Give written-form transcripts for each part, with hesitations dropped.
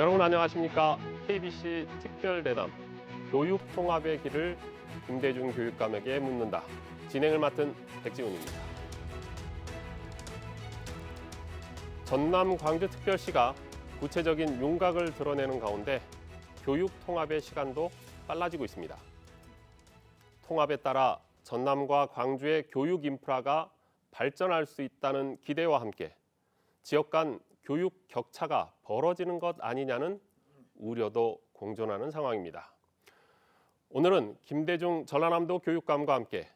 여러분 안녕하십니까? KBC 특별대담 교육통합의 길을 김대중 교육감에게 묻는다. 진행을 맡은 백지훈입니다. 전남 광주특별시가 구체적인 윤곽을 드러내는 가운데 교육통합의 시간도 빨라지고 있습니다. 통합에 따라 전남과 광주의 교육 인프라가 발전할 수 있다는 기대와 함께 지역 간 교육 격차가 벌어지는 것 아니냐는 우려도 공존하는 상황입니다. 오늘은 김대중 전라남도 교육감과 함께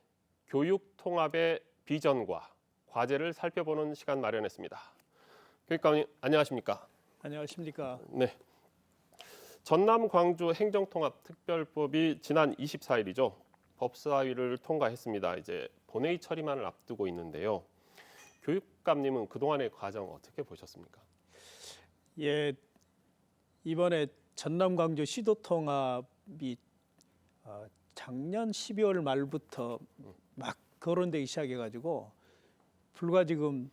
교육 통합의 비전과 과제를 살펴보는 시간 마련했습니다. 교육감님 안녕하십니까? 안녕하십니까? 네. 전남 광주 행정통합특별법이 지난 24일이죠. 법사위를 통과했습니다. 이제 본회의 처리만을 앞두고 있는데요. 교육감님은 그동안의 과정 어떻게 보셨습니까? 예, 이번에 전남 광주 시도 통합이 작년 12월 말부터 막 거론되기 시작해가지고 불과 지금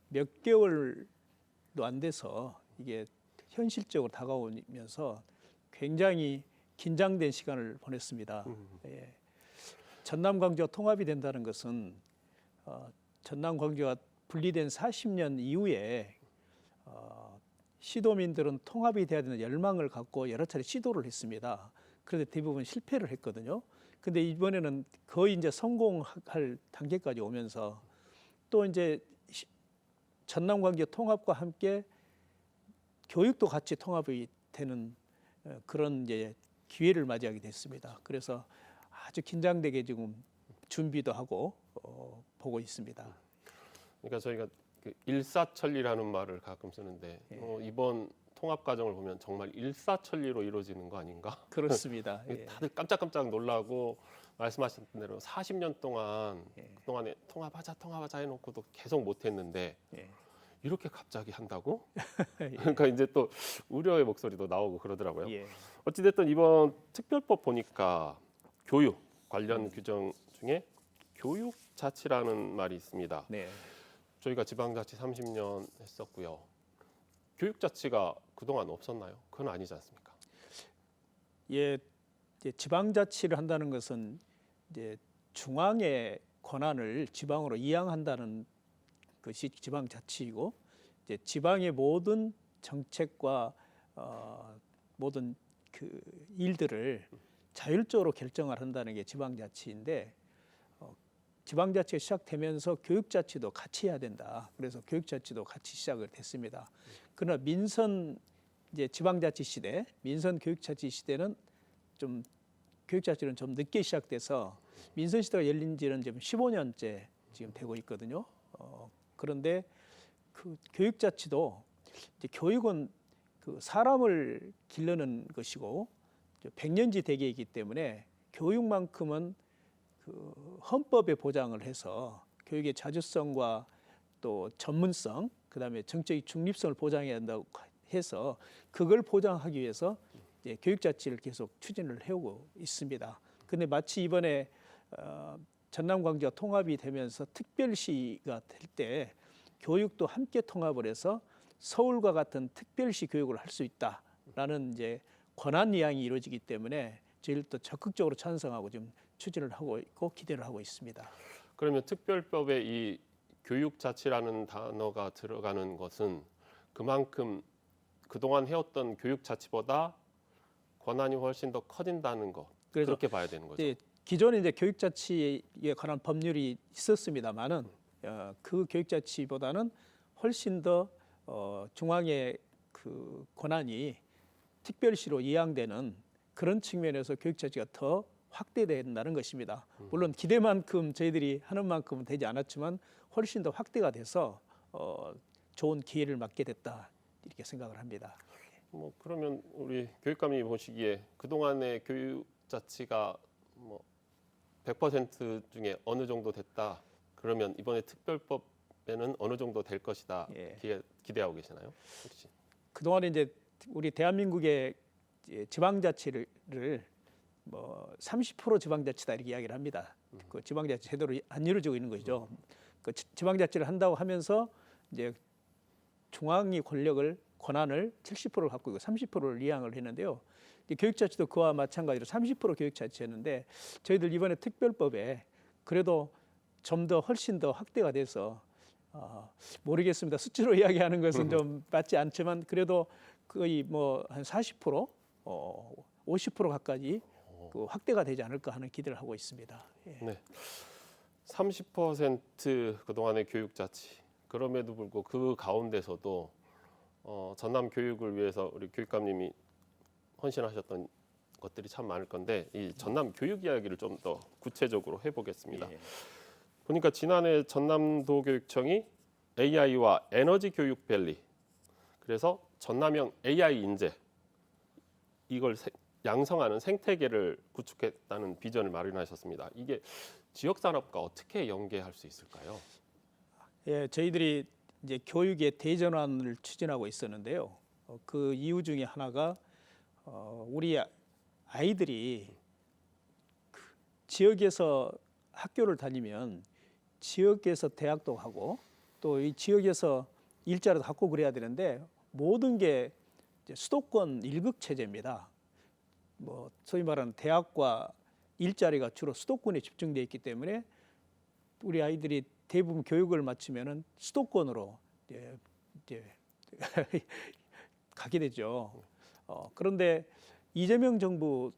몇 개월도 안 돼서 이게 현실적으로 다가오면서 굉장히 긴장된 시간을 보냈습니다. 예. 전남 광주가 통합이 된다는 것은 전남 광주가 분리된 40년 이후에 시도민들은 통합이 돼야 되는 열망을 갖고 여러 차례 시도를 했습니다. 그런데 대부분 실패를 했거든요. 근데 이번에는 거의 이제 성공할 단계까지 오면서 또 이제 전남 광주 통합과 함께 교육도 같이 통합이 되는 그런 이제 기회를 맞이하게 됐습니다. 그래서 아주 긴장되게 지금 준비도 하고 보고 있습니다. 그러니까 저희가 그 일사천리라는 말을 가끔 쓰는데 이번 통합 과정을 보면 정말 일사천리로 이루어지는 거 아닌가? 그렇습니다. 예. 다들 깜짝깜짝 놀라고 말씀하신 대로 40년 동안 그동안에 통합하자 해놓고도 계속 못했는데 이렇게 갑자기 한다고? 그러니까 이제 또 우려의 목소리도 나오고 그러더라고요. 어찌됐든 이번 특별법 보니까 교육 관련 규정 중에 교육자치라는 말이 있습니다. 네. 저희가 지방자치 30년 했었고요. 교육자치가 그동안 없었나요? 그건 아니지 않습니까? 예, 이제 지방자치를 한다는 것은 이제 중앙의 권한을 지방으로 이양한다는 것이 지방자치이고, 이제 지방의 모든 정책과 모든 그 일들을 자율적으로 결정을 한다는 게 지방자치인데, 지방자치가 시작되면서 교육자치도 같이 해야 된다. 그래서 교육자치도 같이 시작을 됐습니다. 그러나 민선 이제 지방자치 시대, 민선 교육자치 시대는 좀 교육자치는 좀 늦게 시작돼서 민선 시대가 열린 지는 지금 15년째 지금 되고 있거든요. 그런데 그 교육자치도 이제 교육은 그 사람을 기르는 것이고 100년지 대계이기 때문에 교육만큼은 그 헌법에 보장을 해서 교육의 자주성과 또 전문성, 그다음에 정책의 중립성을 보장해야 한다고 해서 그걸 보장하기 위해서 이제 교육자치를 계속 추진을 해오고 있습니다. 그런데 마치 이번에 전남 광주가 통합이 되면서 특별시가 될 때 교육도 함께 통합을 해서 서울과 같은 특별시 교육을 할 수 있다라는 이제 권한 이양이 이루어지기 때문에 저희들도 적극적으로 찬성하고 지금 추진을 하고 있고 기대를 하고 있습니다. 그러면 특별법에 이 교육자치라는 단어가 들어가는 것은 그만큼 그동안 해왔던 교육자치보다 권한이 훨씬 더 커진다는 것, 그렇게 봐야 되는 거죠. 이제 기존에 이제 교육자치에 관한 법률이 있었습니다만은 그 교육자치보다는 훨씬 더 중앙의 그 권한이 특별시로 이양되는 그런 측면에서 교육자치가 더 확대된다는 것입니다. 물론 기대만큼 저희들이 하는 만큼은 되지 않았지만 훨씬 더 확대가 돼서 좋은 기회를 맞게 됐다 이렇게 생각을 합니다. 뭐 그러면 우리 교육감이 보시기에 그동안의 교육자치가 뭐 100% 중에 어느 정도 됐다. 그러면 이번에 특별법에는 어느 정도 될 것이다. 기대하고 계시나요? 혹시? 그동안에 이제 우리 대한민국의 지방자치를 뭐 30% 지방자치다 이렇게 이야기를 합니다. 그 지방자치 제대로 안 이루어지고 있는 것이죠. 그 지방자치를 한다고 하면서 이제 중앙이 권력을 권한을 70%를 갖고 있고 30%를 이양을 했는데요. 교육자치도 그와 마찬가지로 30% 교육자치였는데 저희들 이번에 특별법에 그래도 좀 더 훨씬 더 확대가 돼서 모르겠습니다. 수치로 이야기하는 것은 좀 맞지 않지만 그래도 거의 뭐 한 40%, 50% 가까이 그 확대가 되지 않을까 하는 기대를 하고 있습니다. 예. 네. 30% 그동안의 교육자치. 그럼에도 불구하고 그 가운데서도 전남 교육을 위해서 우리 교육감님이 헌신하셨던 것들이 참 많을 건데 이 전남 교육 이야기를 좀 더 구체적으로 해보겠습니다. 예. 보니까 지난해 전남도교육청이 AI와 에너지 교육 밸리, 그래서 전남형 AI 인재 이걸 양성하는 생태계를 구축했다는 비전을 마련하셨습니다. 이게 지역 산업과 어떻게 연계할 수 있을까요? 예, 저희들이 이제 교육의 대전환을 추진하고 있었는데요. 그 이유 중에 하나가 우리 아이들이 그 지역에서 학교를 다니면 지역에서 대학도 가고 또 이 지역에서 일자리도 갖고 그래야 되는데 모든 게 이제 수도권 일극 체제입니다. 뭐 소위 말하는 대학과 일자리가 주로 수도권에 집중되어 있기 때문에 우리 아이들이 대부분 교육을 마치면은 수도권으로 이제 가게 되죠. 그런데 이재명 정부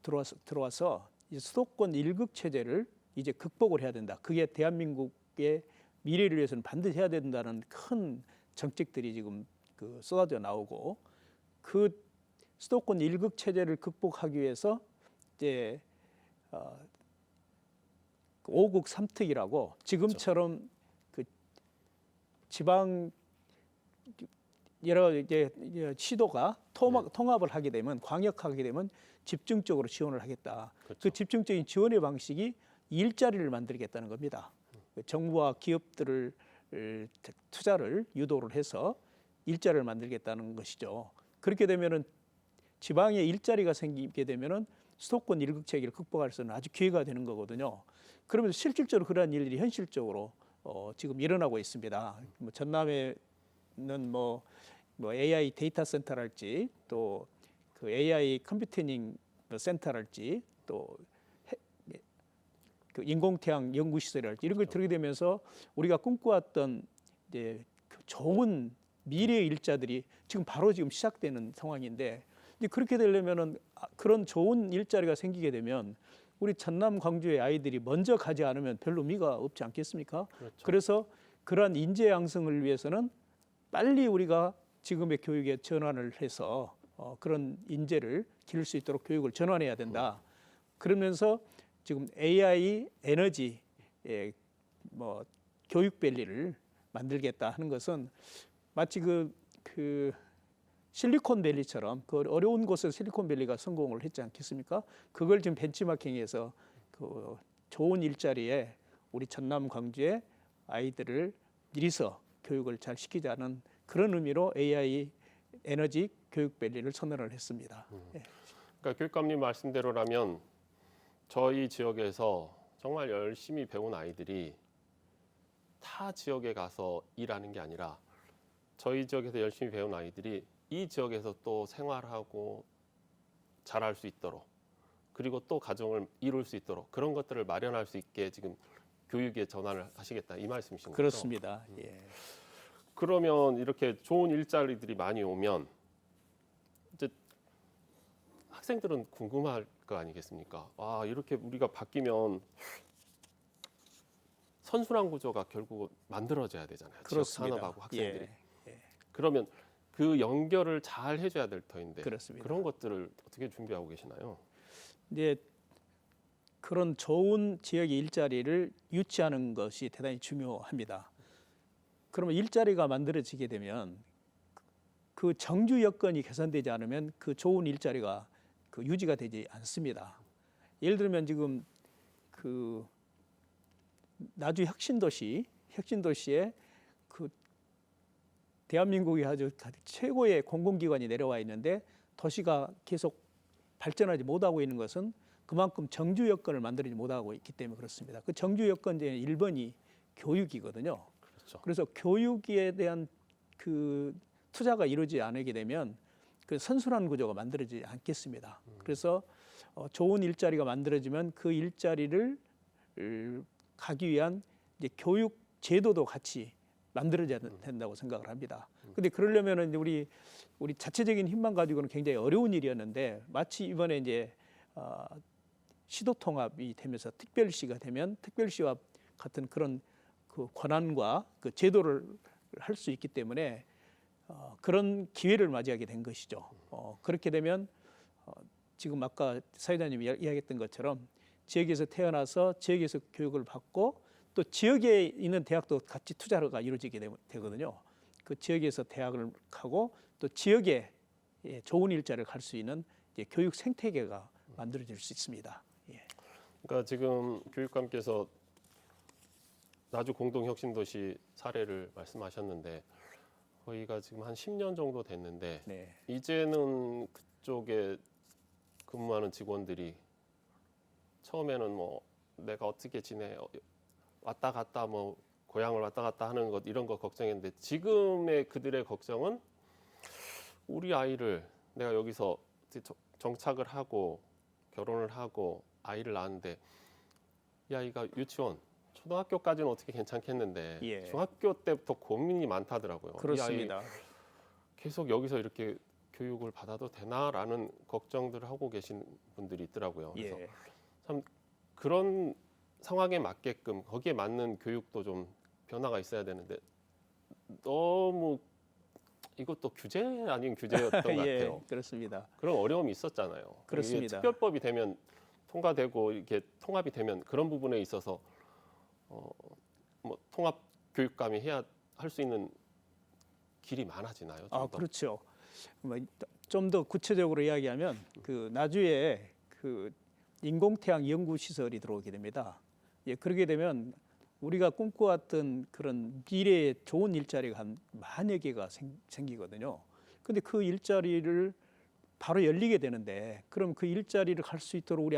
들어와서 이제 수도권 일극 체제를 이제 극복을 해야 된다. 그게 대한민국의 미래를 위해서는 반드시 해야 된다는 큰 정책들이 지금 그 쏟아져 나오고 그 수도권 일극 체제를 극복하기 위해서 이제 5국 3특이라고 지금처럼 그 지방 여러 이제 시도가 통합을 하게 되면 광역하게 되면 집중적으로 지원을 하겠다. 그렇죠. 그 집중적인 지원의 방식이 일자리를 만들겠다는 겁니다. 정부와 기업들을 투자를 유도를 해서 일자리를 만들겠다는 것이죠. 그렇게 되면은 지방에 일자리가 생기게 되면은 수도권 일극 체계를 극복할 수 있는 아주 기회가 되는 거거든요. 그러면서 실질적으로 그러한 일들이 현실적으로 지금 일어나고 있습니다. 뭐 전남에는 뭐 AI 데이터 센터랄지 또 그 AI 컴퓨팅 센터랄지 또 그 인공태양 연구시설이랄지 이런 걸 들게 되면서 우리가 꿈꿔왔던 이제 그 좋은 미래의 일자들이 지금 바로 지금 시작되는 상황인데 이제 그렇게 되려면은 그런 좋은 일자리가 생기게 되면 우리 전남 광주의 아이들이 먼저 가지 않으면 별로 의미가 없지 않겠습니까? 그렇죠. 그래서 그러한 인재 양성을 위해서는 빨리 우리가 지금의 교육에 전환을 해서 그런 인재를 기를 수 있도록 교육을 전환해야 된다. 그러면서 지금 AI 에너지 뭐 교육 밸리를 만들겠다 하는 것은 마치 그 실리콘밸리처럼 그 어려운 곳에서 실리콘밸리가 성공을 했지 않겠습니까? 그걸 지금 벤치마킹해서 그 좋은 일자리에 우리 전남 광주의 아이들을 미리서 교육을 잘 시키자는 그런 의미로 AI 에너지 교육밸리를 선언을 했습니다. 그러니까 교육감님 말씀대로라면 저희 지역에서 정말 열심히 배운 아이들이 타 지역에 가서 일하는 게 아니라 저희 지역에서 열심히 배운 아이들이 이 지역에서 또 생활하고 잘할 수 있도록 그리고 또 가정을 이룰 수 있도록 그런 것들을 마련할 수 있게 지금 교육에 전환을 하시겠다 이 말씀이신 거죠? 그렇습니다. 예. 그러면 이렇게 좋은 일자리들이 많이 오면 이제 학생들은 궁금할 거 아니겠습니까? 아, 이렇게 우리가 바뀌면 선순환 구조가 결국 만들어져야 되잖아요. 지역 그렇습니다. 산업하고 학생들이. 예. 그러면 그 연결을 잘 해줘야 될 터인데 그렇습니다. 그런 것들을 어떻게 준비하고 계시나요? 이제 그런 좋은 지역의 일자리를 유치하는 것이 대단히 중요합니다. 그러면 일자리가 만들어지게 되면 그 정주 여건이 개선되지 않으면 그 좋은 일자리가 그 유지가 되지 않습니다. 예를 들면 지금 그 나주 혁신도시에 그 대한민국이 아주 최고의 공공기관이 내려와 있는데 도시가 계속 발전하지 못하고 있는 것은 그만큼 정주 여건을 만들지 못하고 있기 때문에 그렇습니다. 그 정주 여건 중에 1번이 교육이거든요. 그렇죠. 그래서 교육에 대한 그 투자가 이루어지지 않게 되면 그 선순환 구조가 만들어지지 않겠습니다. 그래서 좋은 일자리가 만들어지면 그 일자리를 가기 위한 이제 교육 제도도 같이 만들어져야 된다고 생각을 합니다. 근데 그러려면은 우리 자체적인 힘만 가지고는 굉장히 어려운 일이었는데 마치 이번에 이제 시도 통합이 되면서 특별시가 되면 특별시와 같은 그런 그 권한과 그 제도를 할 수 있기 때문에 그런 기회를 맞이하게 된 것이죠. 그렇게 되면 지금 아까 사회자님이 이야기했던 것처럼 지역에서 태어나서 지역에서 교육을 받고 또 지역에 있는 대학도 같이 투자가 이루어지게 되거든요. 그 지역에서 대학을 가고 또 지역에 좋은 일자리를 갈 수 있는 이제 교육 생태계가 만들어질 수 있습니다. 예. 그러니까 지금 교육감께서 나주 공동혁신도시 사례를 말씀하셨는데 저희가 지금 한 10년 정도 됐는데 네. 이제는 그쪽에 근무하는 직원들이 처음에는 뭐 내가 어떻게 지내 왔다 갔다 뭐 고향을 왔다 갔다 하는 것 이런 거 걱정했는데 지금의 그들의 걱정은 우리 아이를 내가 여기서 정착을 하고 결혼을 하고 아이를 낳았는데 이 아이가 유치원 초등학교까지는 어떻게 괜찮겠는데 예. 중학교 때부터 고민이 많다더라고요. 그렇습니다. 이 아이 계속 여기서 이렇게 교육을 받아도 되나라는 걱정들을 하고 계신 분들이 있더라고요. 그래서 예. 참 그런 상황에 맞게끔 거기에 맞는 교육도 좀 변화가 있어야 되는데 너무 이것도 규제 아닌 규제였던 것 예, 같아요. 그렇습니다. 그런 어려움이 있었잖아요. 그렇습니다. 이게 특별법이 되면 통과되고 이렇게 통합이 되면 그런 부분에 있어서 뭐 통합 교육감이 해야 할 수 있는 길이 많아지나요? 좀 더? 그렇죠. 좀 더 구체적으로 이야기하면 그 나주에 그 인공태양 연구 시설이 들어오게 됩니다. 예, 그러게 되면 우리가 꿈꿔왔던 그런 미래의 좋은 일자리가 한 만여 개가 생기거든요. 근데 그 일자리를 바로 열리게 되는데 그럼 그 일자리를 갈 수 있도록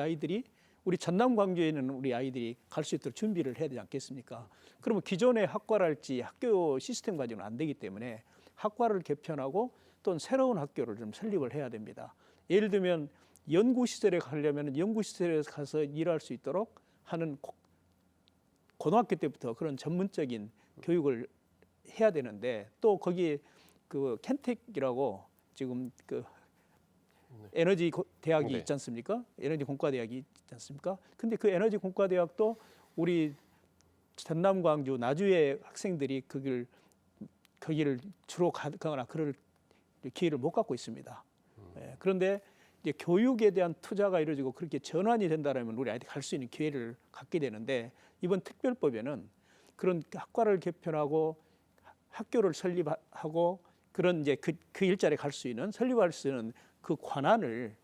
우리 전남 광주에 있는 우리 아이들이 갈 수 있도록 준비를 해야 되지 않겠습니까? 그러면 기존의 학과랄지 학교 시스템 가지고는 안 되기 때문에 학과를 개편하고 또는 새로운 학교를 좀 설립을 해야 됩니다. 예를 들면 연구시설에 가려면 연구시설에 가서 일할 수 있도록 하는 고등학교 때부터 그런 전문적인 교육을 해야 되는데 또 거기에 그 켄텍이라고 지금 그 에너지 대학이 네. 있지 않습니까? 에너지 공과대학이 있지 않습니까? 근데 그 에너지 공과대학도 우리 전남 광주 나주의 학생들이 거기를 주로 가거나 그럴 기회를 못 갖고 있습니다. 예, 그런데 이제 교육에 대한 투자가 이루어지고 그렇게 전환이 된다면 우리 아이들이 갈 수 있는 기회를 갖게 되는데 이번 특별법에는 그런 학과를 개편하고 학교를 설립하고 그런 이제 그 일자리에 갈 수 있는 설립할 수 있는 그 권한을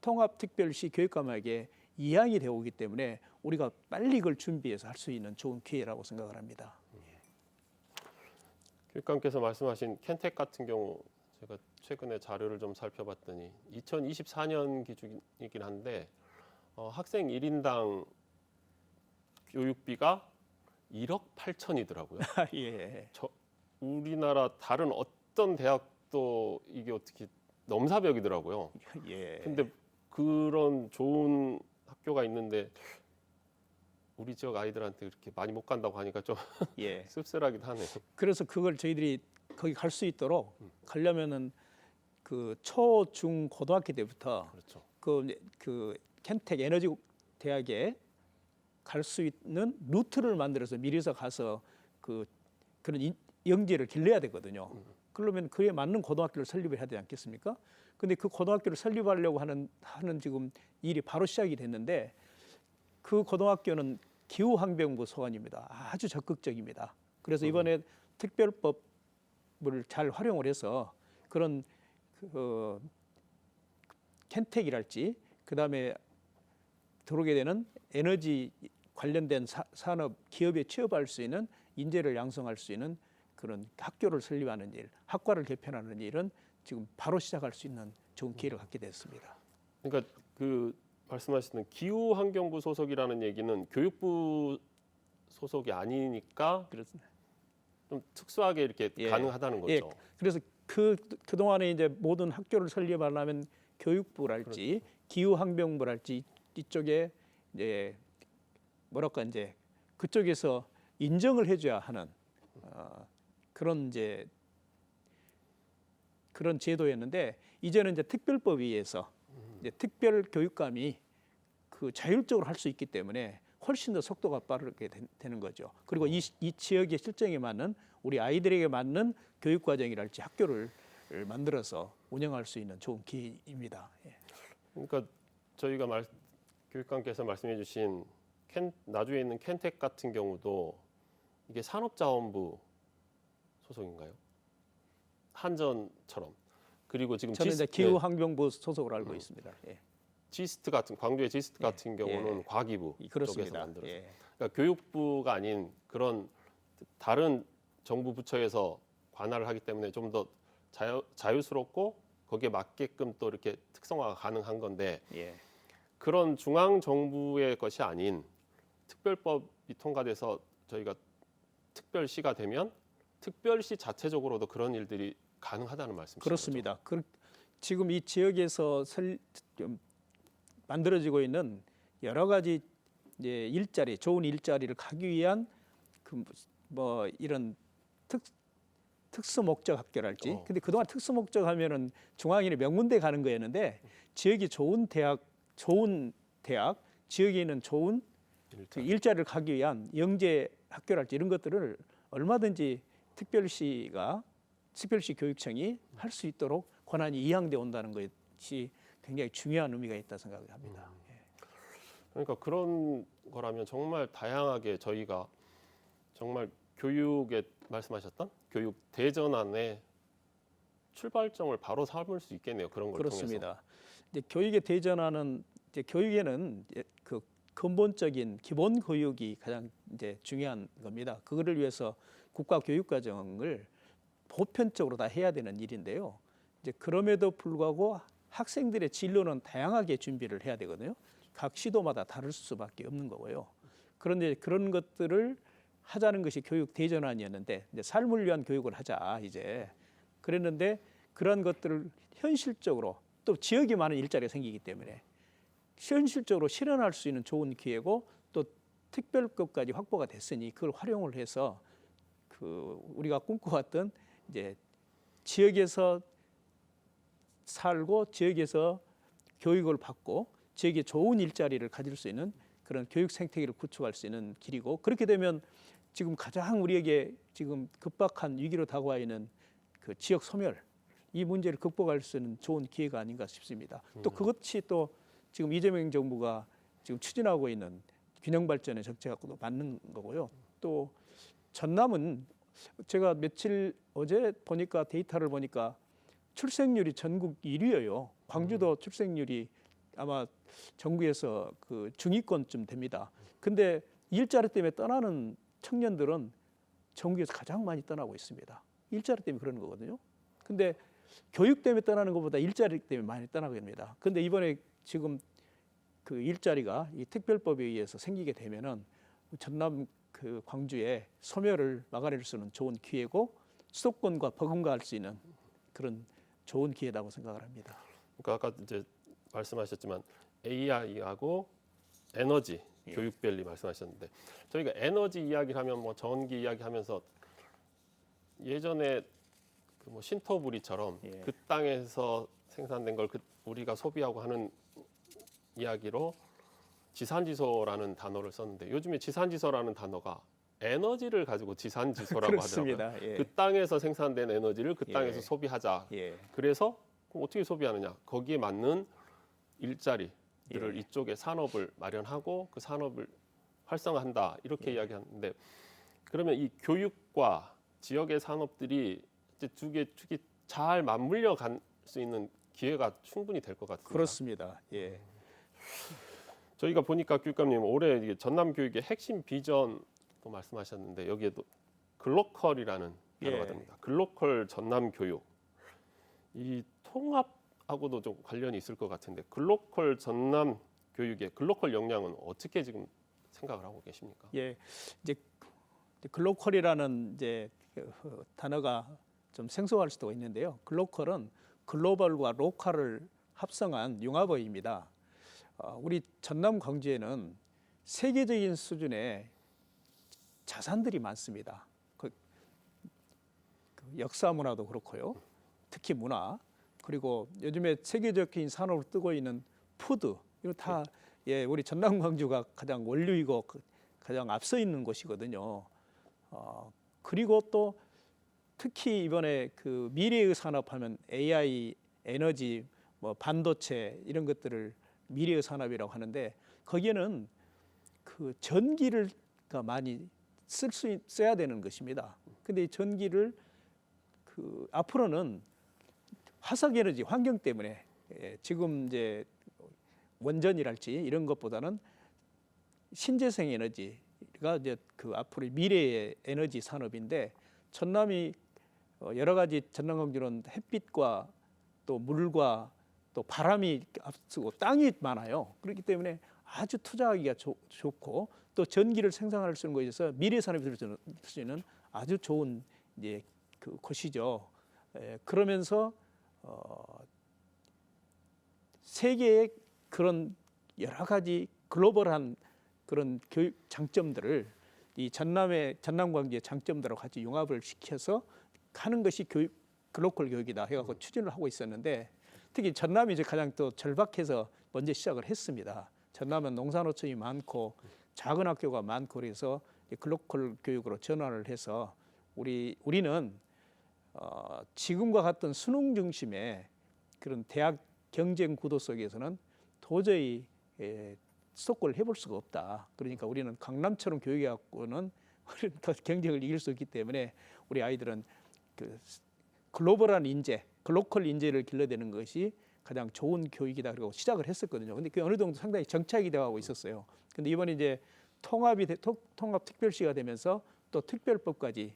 통합특별시 교육감에게 이양이 되어 오기 때문에 우리가 빨리 그걸 준비해서 할 수 있는 좋은 기회라고 생각을 합니다. 교육감께서 말씀하신 켄텍 같은 경우 제가 최근에 자료를 좀 살펴봤더니 2024년 기준이긴 한데 학생 1인당 교육비가 1억 8천이더라고요. 예. 우리나라 다른 어떤 대학도 이게 어떻게 넘사벽이더라고요. 예. 근데 그런 좋은 학교가 있는데 우리 지역 아이들한테 그렇게 많이 못 간다고 하니까 좀 예. 씁쓸하기도 하네요. 그래서 그걸 저희들이 거기 갈 수 있도록 가려면은 그 초, 중, 고등학교 때부터 그렇죠. 그 켄텍 에너지 대학에 갈 수 있는 루트를 만들어서 미리서 가서 그런 영지를 길러야 되거든요. 그러면 그에 맞는 고등학교를 설립을 해야 되지 않겠습니까? 근데 그 고등학교를 설립하려고 하는 지금 일이 바로 시작이 됐는데 그 고등학교는 기후환경부 소관입니다. 아주 적극적입니다. 그래서 이번에 특별법을 잘 활용을 해서 그런 켄텍이랄지 그다음에 들어오게 되는 에너지 관련된 산업 기업에 취업할 수 있는 인재를 양성할 수 있는 그런 학교를 설립하는 일, 학과를 개편하는 일은 지금 바로 시작할 수 있는 좋은 기회를 갖게 됐습니다. 그러니까 그 말씀하시는 기후환경부 소속이라는 얘기는 교육부 소속이 아니니까 그렇습니다. 좀 특수하게 이렇게 예. 가능하다는 예. 거죠. 그래서 그동안에 이제 모든 학교를 설립하려면 교육부랄지 그렇죠. 기후환경부랄지 이쪽에 이제 뭐랄까 이제 그쪽에서 인정을 해줘야 하는 그런 이제 그런 제도였는데 이제는 이제 특별법에 의해서 이제 특별 교육감이 그 자율적으로 할 수 있기 때문에 훨씬 더 속도가 빠르게 되는 거죠. 그리고 이 지역의 실정에 맞는 우리 아이들에게 맞는 교육 과정이랄지 학교를 만들어서 운영할 수 있는 좋은 기회입니다. 예. 그러니까 저희가 교육감께서 말씀해주신 나주에 있는 켄텍 같은 경우도 이게 산업자원부 소속인가요? 한전처럼. 그리고 지금 저는 이제 기후환경부 소속으로 알고 있습니다. 예. 지스트 같은 광주의 지스트 예, 같은 경우는 예. 과기부 쪽에서 그렇습니다. 만들어요. 예. 그러니까 교육부가 아닌 그런 다른 정부 부처에서 관할을 하기 때문에 좀 더 자유스럽고 거기에 맞게끔 또 이렇게 특성화가 가능한 건데 예. 그런 중앙 정부의 것이 아닌 특별법이 통과돼서 저희가 특별시가 되면 특별시 자체적으로도 그런 일들이 가능하다는 말씀이시죠? 그렇습니다. 지금 이 지역에서 만들어지고 있는 여러 가지 이제 일자리, 좋은 일자리를 가기 위한 그 뭐 이런 특수 목적 학교랄지. 근데 그동안 특수 목적 하면은 중앙이나 명문대 가는 거였는데 지역이 좋은 대학, 지역에 있는 좋은 일자리를 가기 위한 영재 학교랄지 이런 것들을 얼마든지 특별시 교육청이 할 수 있도록 권한이 이양돼 온다는 것이 굉장히 중요한 의미가 있다 생각합니다. 그러니까 그런 거라면 정말 다양하게 저희가 정말 교육에 말씀하셨던 교육 대전환의 출발점을 바로 삼을 수 있겠네요. 그런 걸 그렇습니다. 통해서. 이제 교육의 대전환은 이제 교육에는 그 근본적인 기본 교육이 가장 이제 중요한 겁니다. 그거를 위해서 국가 교육 과정을 보편적으로 다 해야 되는 일인데요. 이제 그럼에도 불구하고 학생들의 진로는 다양하게 준비를 해야 되거든요. 각 시도마다 다를 수밖에 없는 거고요. 그런데 그런 것들을 하자는 것이 교육 대전환이었는데 이제 삶을 위한 교육을 하자 이제 그랬는데 그런 것들을 현실적으로 또 지역이 많은 일자리가 생기기 때문에 현실적으로 실현할 수 있는 좋은 기회고 또 특별급까지 확보가 됐으니 그걸 활용을 해서 그 우리가 꿈꿔왔던 이제 지역에서 살고 지역에서 교육을 받고 지역에 좋은 일자리를 가질 수 있는 그런 교육 생태계를 구축할 수 있는 길이고 그렇게 되면 지금 가장 우리에게 지금 급박한 위기로 다가와 있는 그 지역 소멸 이 문제를 극복할 수 있는 좋은 기회가 아닌가 싶습니다. 또 그것이 또 지금 이재명 정부가 지금 추진하고 있는 균형 발전의 정책하고도 맞는 거고요. 또 전남은 제가 어제 보니까 데이터를 보니까 출생률이 전국 1위예요. 광주도 출생률이 아마 전국에서 그 중위권쯤 됩니다. 근데 일자리 때문에 떠나는 청년들은 전국에서 가장 많이 떠나고 있습니다. 일자리 때문에 그러는 거거든요. 근데 교육 때문에 떠나는 것보다 일자리 때문에 많이 떠나게 됩니다. 근데 이번에 지금 그 일자리가 이 특별법에 의해서 생기게 되면은 전남 그 광주의 소멸을 막아낼 수 있는 좋은 기회고 수도권과 버금가할 수 있는 그런 좋은 기회라고 생각을 합니다. 그러니까 아까 이제 말씀하셨지만 AI하고 에너지 교육별리 말씀하셨는데 저희가 에너지 이야기를 하면 뭐 전기 이야기하면서 예전에 그 뭐 신토부리처럼 그 땅에서 생산된 걸 우리가 소비하고 하는 이야기로 지산지소라는 단어를 썼는데 요즘에 지산지소라는 단어가 에너지를 가지고 지산지소라고 하더라고요. 그 땅에서 생산된 에너지를 그 땅에서 소비하자. 그래서 그럼 어떻게 소비하느냐? 거기에 맞는 일자리들을 이쪽에 산업을 마련하고 그 산업을 활성화한다. 이렇게 이야기하는데 그러면 이 교육과 지역의 산업들이 이제 두 개 잘 맞물려 갈 수 있는 기회가 충분히 될 것 같습니다. 그렇습니다. 저희가 보니까 교육감님 올해 이게 전남 교육의 핵심 비전도 말씀하셨는데 여기에도 글로컬이라는 단어가 됩니다. 글로컬 전남 교육. 이 통합하고도 좀 관련이 있을 것 같은데 글로컬 전남 교육의 글로컬 역량은 어떻게 지금 생각을 하고 계십니까? 이제 글로컬이라는 이제 단어가 좀 생소할 수도 있는데요. 글로컬은 글로벌과 로컬을 합성한 융합어입니다. 우리 전남 광주에는 세계적인 수준의 자산들이 많습니다. 그 역사 문화도 그렇고요. 특히 문화, 그리고 요즘에 세계적인 산업으로 뜨고 있는 푸드, 이거 다 예, 우리 전남 광주가 가장 원류이고 가장 앞서 있는 곳이거든요. 그리고 또 특히 이번에 그 미래의 산업하면 AI, 에너지, 뭐 반도체 이런 것들을 미래의 산업이라고 하는데 거기에는 그 전기를 많이 써야 되는 것입니다. 근데 이 전기를 그 앞으로는 화석 에너지 환경 때문에 지금 이제 원전이랄지 이런 것보다는 신재생 에너지가 이제 그 앞으로 미래의 에너지 산업인데 전남이 여러 가지 전남 광주는 햇빛과 또 물과 또 바람이 앞서고 땅이 많아요. 그렇기 때문에 아주 투자하기가 좋고 또 전기를 생산할 수 있는 것에 있어서 미래 산업이 될 수 있는 아주 좋은 이제 그 곳이죠. 그러면서 세계의 그런 여러 가지 글로벌한 그런 교육 장점들을 이 전남 광주의 장점들하고 같이 융합을 시켜서 하는 것이 글로컬 교육이다 해갖고 추진을 하고 있었는데 특히 전남이 이제 가장 또 절박해서 먼저 시작을 했습니다. 전남은 농산어촌이 많고 작은 학교가 많고 그래서 글로컬 교육으로 전환을 해서 우리는 지금과 같은 수능 중심의 그런 대학 경쟁 구도 속에서는 도저히 수도권을 해볼 수가 없다. 그러니까 우리는 강남처럼 교육해갖고는 더 경쟁을 이길 수 있기 때문에 우리 아이들은 그 글로벌한 인재, 글로컬 인재를 길러내는 것이 가장 좋은 교육이다. 그리고 시작을 했었거든요. 근데 그 어느 정도 상당히 정착이 되어가고 있었어요. 근데 이번에 이제 통합 특별시가 되면서 또 특별법까지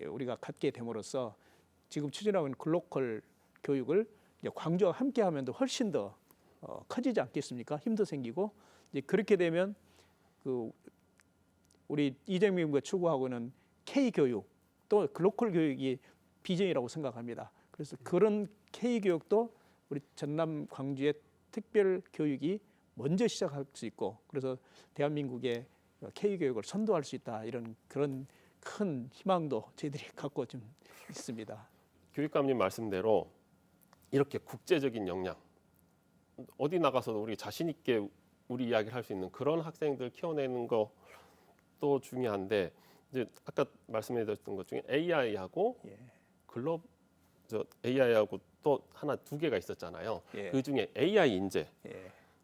우리가 갖게 됨으로써 지금 추진하고 있는 글로컬 교육을 이제 광주와 함께하면 더 훨씬 더 커지지 않겠습니까? 힘도 생기고 이제 그렇게 되면 그 우리 이재명 후보가 추구하고는 K 교육 또 글로컬 교육이 비전이라고 생각합니다. 그래서 그런 K 교육도 우리 전남 광주의 특별 교육이 먼저 시작할 수 있고 그래서 대한민국의 K 교육을 선도할 수 있다 이런 그런 큰 희망도 저희들이 갖고 좀 있습니다. 교육감님 말씀대로 이렇게 국제적인 역량 어디 나가서도 우리 자신 있게 우리 이야기를 할 수 있는 그런 학생들 키워내는 것도 중요한데 이제 아까 말씀해드렸던 것 중에 AI하고 AI하고 또 하나 두 개가 있었잖아요. 그 중에 AI 인재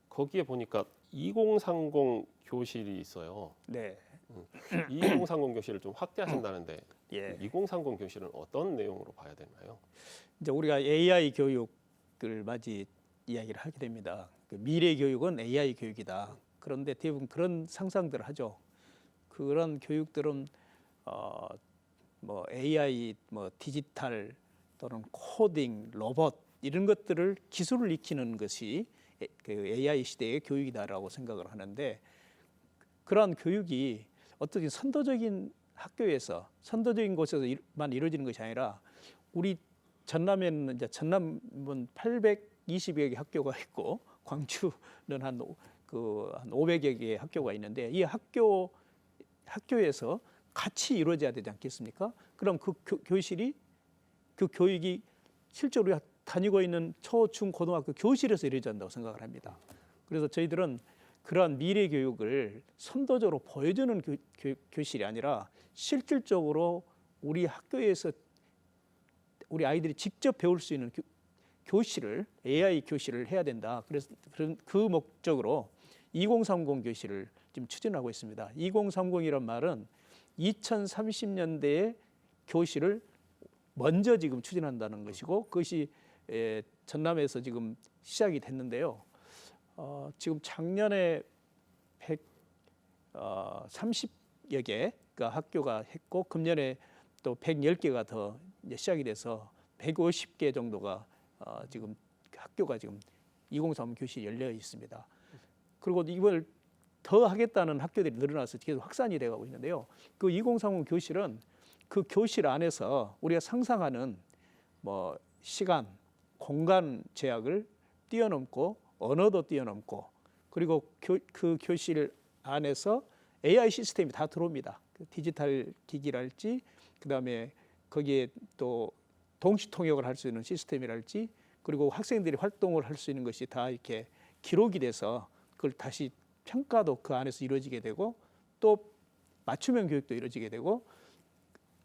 거기에 보니까 2030 교실이 있어요. 네. 2030 교실을 좀 확대하신다는데 2030 교실은 어떤 내용으로 봐야 되나요? 이제 우리가 AI 교육을 맞이 이야기를 하게 됩니다. 그 미래 교육은 AI 교육이다. 그런데 대부분 그런 상상들을 하죠. 그런 교육들은 뭐 AI, 뭐 디지털 또는 코딩, 로봇 이런 것들을 기술을 익히는 것이 그 AI 시대의 교육이다라고 생각을 하는데 그러한 교육이 어떻게 선도적인 학교에서 선도적인 곳에서만 이루어지는 것이 아니라 우리 전남에는 이제 전남은 820여 개 학교가 있고 광주는 한 500여 개의 학교가 있는데 이 학교에서 같이 이루어져야 되지 않겠습니까? 그럼 그 교실이 그 교육이 실제로 다니고 있는 초, 중, 고등학교 교실에서 이루어져야 한다고 생각을 합니다. 그래서 저희들은 그러한 미래 교육을 선도적으로 보여주는 교실이 아니라 실질적으로 우리 학교에서 우리 아이들이 직접 배울 수 있는 교실을 AI 교실을 해야 된다. 그래서 그 목적으로 2030 교실을 지금 추진하고 있습니다. 2030이란 말은 2030년대의 교실을 먼저 지금 추진한다는 것이고 그것이 전남에서 지금 시작이 됐는데요. 지금 작년에 130여 개가 학교가 했고 금년에 또 110개가 더 이제 시작이 돼서 150개 정도가 지금 학교가 지금 2030 교실이 열려 있습니다. 그리고 이걸 더 하겠다는 학교들이 늘어나서 계속 확산이 돼가고 있는데요. 그 2030 교실은 그 교실 안에서 우리가 상상하는 뭐 시간, 공간 제약을 뛰어넘고 언어도 뛰어넘고 그리고 그 교실 안에서 AI 시스템이 다 들어옵니다. 그 디지털 기기랄지 그다음에 거기에 또 동시 통역을 할 수 있는 시스템이랄지 그리고 학생들이 활동을 할 수 있는 것이 다 이렇게 기록이 돼서 그걸 다시 평가도 그 안에서 이루어지게 되고 또 맞춤형 교육도 이루어지게 되고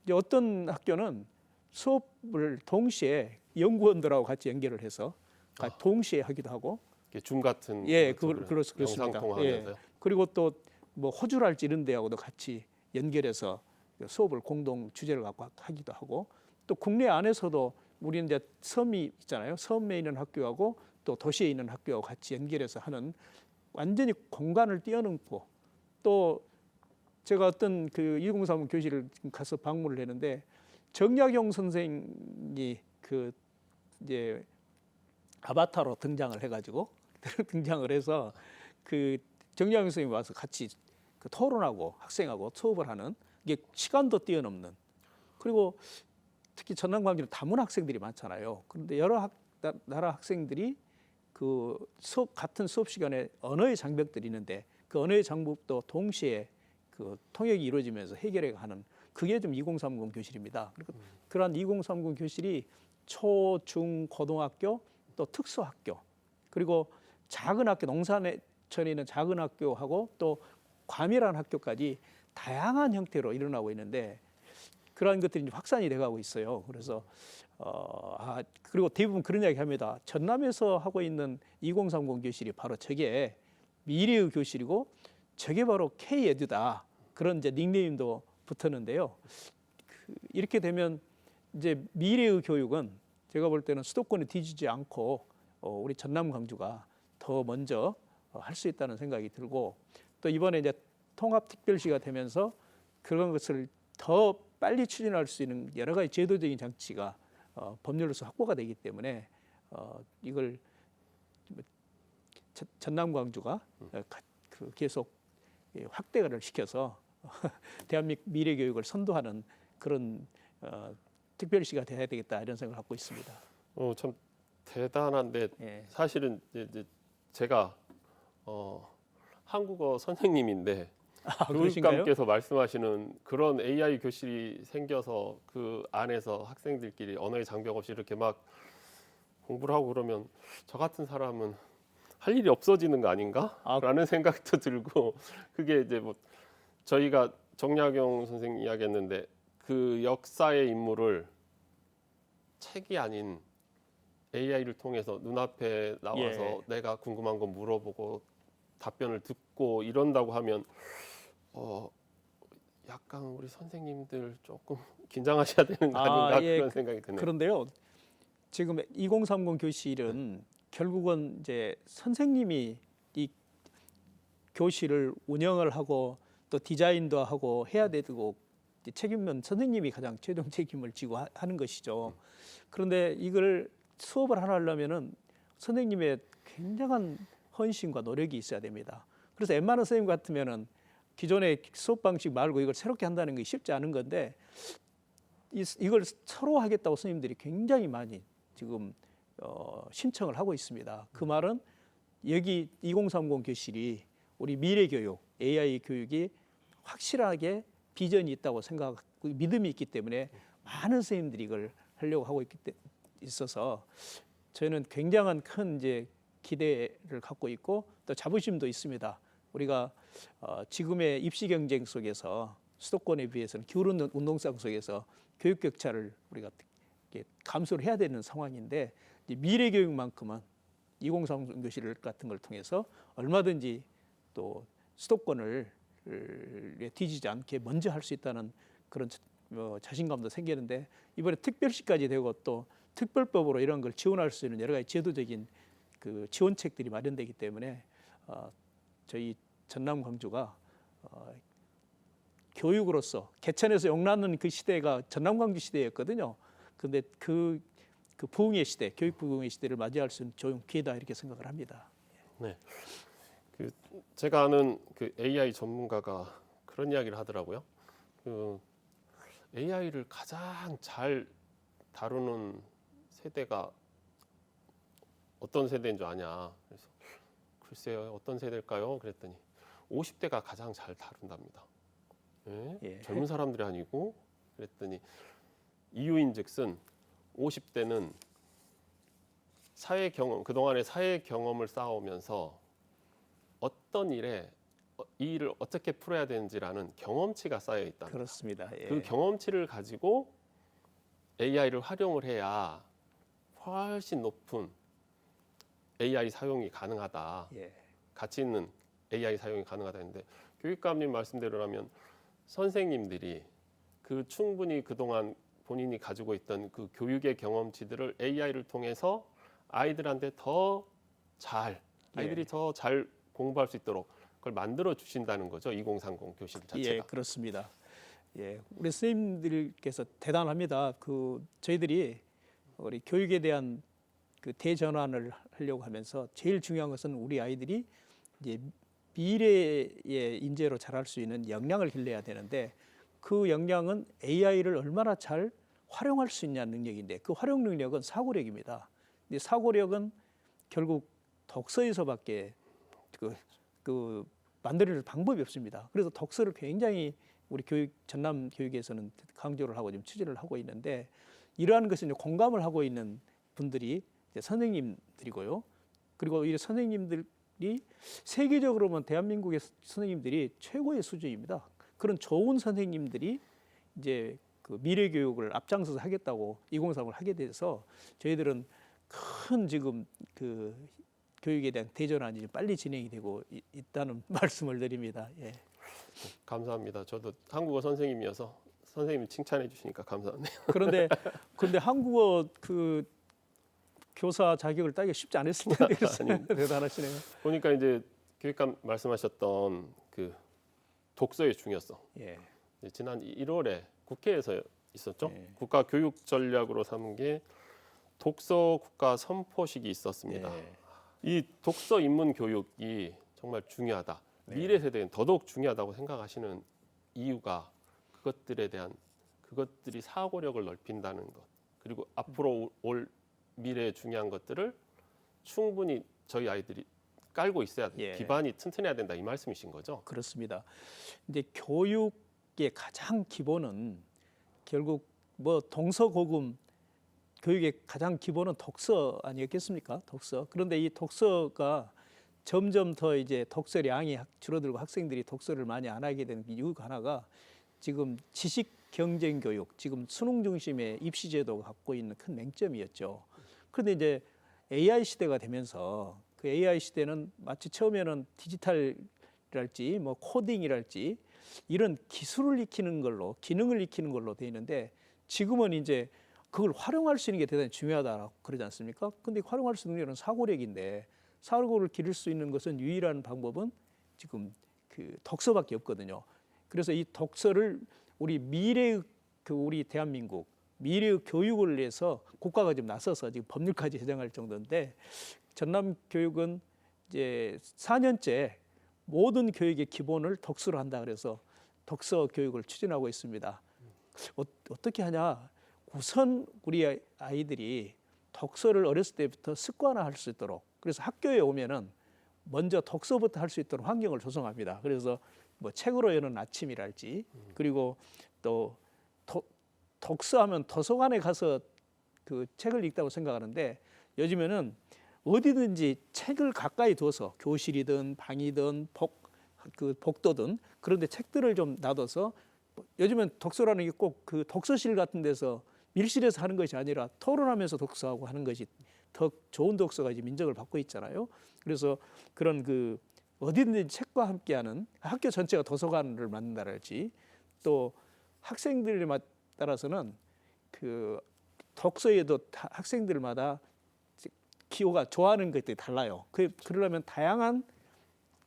이제 어떤 학교는 수업을 동시에 연구원들하고 같이 연결을 해서 동시에 하기도 하고 줌 같은 그렇습니다. 영상 통화하면서요. 그리고 또 뭐 호주랄지 이런 데하고도 같이 연결해서 수업을 공동 주제를 갖고 하기도 하고 또 국내 안에서도 우리는 이제 섬이 있잖아요. 섬에 있는 학교하고 또 도시에 있는 학교하고 같이 연결해서 하는 완전히 공간을 뛰어넘고 또 제가 어떤 그 2030 교실을 가서 방문을 했는데 정약용 선생이 그 이제 아바타로 등장을 해가지고 등장을 해서 그 정약용 선생님이 와서 같이 그 토론하고 학생하고 수업을 하는 이게 시간도 뛰어넘는 그리고 특히 전남광주는 다문 학생들이 많잖아요. 그런데 여러 나라 학생들이 그 같은 수업 시간에 언어의 장벽들이 있는데 그 언어의 장벽도 동시에 그 통역이 이루어지면서 해결해 가는 그게 좀 2030 교실입니다. 그러한 2030 교실이 초, 중, 고등학교 또 특수학교 그리고 작은 학교 농산에 있는 작은 학교하고 또 과밀한 학교까지 다양한 형태로 일어나고 있는데 그러한 것들이 이제 확산이 돼가고 있어요. 그래서 그리고 대부분 그런 이야기합니다. 전남에서 하고 있는 2030 교실이 바로 저게 미래의 교실이고 저게 바로 K-에듀다 그런 이제 닉네임도 붙었는데요. 이렇게 되면 이제 미래의 교육은 제가 볼 때는 수도권에 뒤지지 않고 우리 전남 광주가 더 먼저 할 수 있다는 생각이 들고 또 이번에 이제 통합특별시가 되면서 그런 것을 더 빨리 추진할 수 있는 여러 가지 제도적인 장치가 법률로서 확보가 되기 때문에 이걸 전남 광주가 계속 확대를 시켜서 대한민국 미래 교육을 선도하는 그런 특별시가 돼야 되겠다 이런 생각을 갖고 있습니다. 참 대단한데 예. 사실은 이제 제가 한국어 선생님인데 교육감께서 말씀하시는 그런 AI 교실이 생겨서 그 안에서 학생들끼리 언어의 장벽 없이 이렇게 막 공부를 하고 그러면 저 같은 사람은 할 일이 없어지는 거 아닌가라는 생각도 들고 그게 이제 뭐 저희가 정약용 선생님 이야기했는데 그 역사의 인물을 책이 아닌 AI를 통해서 눈앞에 나와서 내가 궁금한 거 물어보고 답변을 듣고 이런다고 하면 약간 우리 선생님들 조금 긴장하셔야 되는 거 아닌가 그런 생각이 드네요. 그런데요. 지금 2030 교실은 결국은 이제 선생님이 이 교실을 운영을 하고 또 디자인도 하고 해야 되고 책임은 선생님이 가장 최종 책임을 지고 하는 것이죠. 그런데 이걸 수업을 하나 하려면은 선생님의 굉장한 헌신과 노력이 있어야 됩니다. 그래서 웬만한 선생님 같으면은 기존의 수업 방식 말고 이걸 새롭게 한다는 게 쉽지 않은 건데 이걸 서로 하겠다고 선생님들이 굉장히 많이 지금 신청을 하고 있습니다. 그 말은 여기 2030 교실이 우리 미래 교육, AI 교육이 확실하게 비전이 있다고 생각하고 믿음이 있기 때문에 많은 선생님들이 이걸 하려고 하고 있어서 저희는 굉장한 큰 이제 기대를 갖고 있고 또 자부심도 있습니다. 우리가 지금의 입시 경쟁 속에서 수도권에 비해서는 기울은 운동장 속에서 교육 격차를 우리가 감소를 해야 되는 상황인데 미래 교육만큼은 2030 교실 같은 걸 통해서 얼마든지 또 수도권을 뒤지지 않게 먼저 할 수 있다는 그런 자신감도 생기는데 이번에 특별시까지 되고 또 특별법으로 이런 걸 지원할 수 있는 여러 가지 제도적인 그 지원책들이 마련되기 때문에 저희 전남 광주가 교육으로서 개천에서 용나는 그 시대가 전남 광주 시대였거든요. 그런데 그 부흥의 시대, 교육 부흥의 시대를 맞이할 수 있는 좋은 기회다 이렇게 생각을 합니다. 네. 제가 아는 그 AI 전문가가 그런 이야기를 하더라고요. AI를 가장 잘 다루는 세대가 어떤 세대인 줄 아냐? 그래서 글쎄요, 어떤 세대일까요? 그랬더니 50대가 가장 잘 다룬답니다. 예? 예. 젊은 사람들이 아니고 그랬더니 이유인즉슨 50대는 사회 경험, 그동안의 사회 경험을 쌓아오면서 어떤 일에 이 일을 어떻게 풀어야 되는지라는 경험치가 쌓여 있다. 그렇습니다. 예. 그 경험치를 가지고 AI를 활용을 해야 훨씬 높은 AI 사용이 가능하다. 예. 가치 있는 AI 사용이 가능하다 했는데 교육감님 말씀대로라면 선생님들이 그 충분히 그동안 본인이 가지고 있던 그 교육의 경험치들을 AI를 통해서 아이들한테 아이들이 더 잘 공부할 수 있도록 그걸 만들어 주신다는 거죠. 2030 교실 자체가. 예, 그렇습니다. 예, 우리 선생님들께서 대단합니다. 저희들이 우리 교육에 대한 그 대전환을 하려고 하면서 제일 중요한 것은 우리 아이들이 이제 미래의 인재로 자랄 수 있는 역량을 길러야 되는데 그 역량은 AI를 얼마나 잘 활용할 수 있냐는 능력인데 그 활용 능력은 사고력입니다. 근데 사고력은 결국 독서에서밖에 만들어낼 방법이 없습니다. 그래서 독서를 굉장히 우리 전남 교육에서는 강조를 하고 지금 취재를 하고 있는데 이러한 것은 이제 공감을 하고 있는 분들이 이제 선생님들이고요. 그리고 이 선생님들이 세계적으로 보면 대한민국의 선생님들이 최고의 수준입니다. 그런 좋은 선생님들이 이제 그 미래 교육을 앞장서서 하겠다고 2030을 하게 돼서 저희들은 큰 지금 그 교육에 대한 대전환이 빨리 진행이 되고 있다는 말씀을 드립니다. 예. 감사합니다. 저도 한국어 선생님이어서 선생님이 칭찬해 주시니까 감사하네요. 그런데 한국어 그 교사 자격을 따기가 쉽지 않았을 텐데 대단하시네요. 보니까 이제 교육감 말씀하셨던 그 독서의 중요성. 예. 지난 1월에 국회에서 있었죠. 예. 국가 교육 전략으로 삼은 게 독서 국가 선포식이 있었습니다. 예. 이 독서 입문 교육이 정말 중요하다. 네. 미래 세대는 더더욱 중요하다고 생각하시는 이유가 그것들이 사고력을 넓힌다는 것. 그리고 앞으로 올 미래에 중요한 것들을 충분히 저희 아이들이 깔고 있어야 돼. 예. 기반이 튼튼해야 된다 이 말씀이신 거죠? 그렇습니다. 이제 교육의 가장 기본은 결국 뭐 동서고금 교육의 가장 기본은 독서 아니었겠습니까? 독서. 그런데 이 독서가 점점 더 이제 독서량이 줄어들고 학생들이 독서를 많이 안 하게 된 이유 하나가 지금 지식 경쟁 교육, 지금 수능 중심의 입시 제도가 갖고 있는 큰 맹점이었죠. 그런데 이제 AI 시대가 되면서 그 AI 시대는 마치 처음에는 디지털이랄지 뭐 코딩이랄지 이런 기술을 익히는 걸로 기능을 익히는 걸로 돼 있는데 지금은 이제 그걸 활용할 수 있는 게 대단히 중요하다고 그러지 않습니까? 근데 활용할 수 있는 건 사고력인데 사고를 기를 수 있는 것은 유일한 방법은 지금 그 독서밖에 없거든요. 그래서 이 독서를 우리 우리 대한민국 미래의 교육을 위해서 국가가 지금 나서서 지금 법률까지 제정할 정도인데 전남 교육은 이제 4년째 모든 교육의 기본을 독서로 한다 그래서 독서 교육을 추진하고 있습니다. 어떻게 하냐? 우선 우리 아이들이 독서를 어렸을 때부터 습관화할 수 있도록 그래서 학교에 오면은 먼저 독서부터 할 수 있도록 환경을 조성합니다. 그래서 뭐 책으로 여는 아침이랄지 그리고 또 독서하면 도서관에 가서 그 책을 읽다고 생각하는데 요즘에는 어디든지 책을 가까이 둬서 교실이든 방이든 복도든 그런데 책들을 좀 놔둬서 요즘엔 독서라는 게 꼭 그 독서실 같은 데서 밀실에서 하는 것이 아니라 토론하면서 독서하고 하는 것이 더 좋은 독서가 이제 민정을 받고 있잖아요. 그래서 그런 그 어디든지 책과 함께하는 학교 전체가 도서관을 만든다랄지 또 학생들에 따라서는 그 독서에도 학생들마다 기호가 좋아하는 것들이 달라요. 그러려면 다양한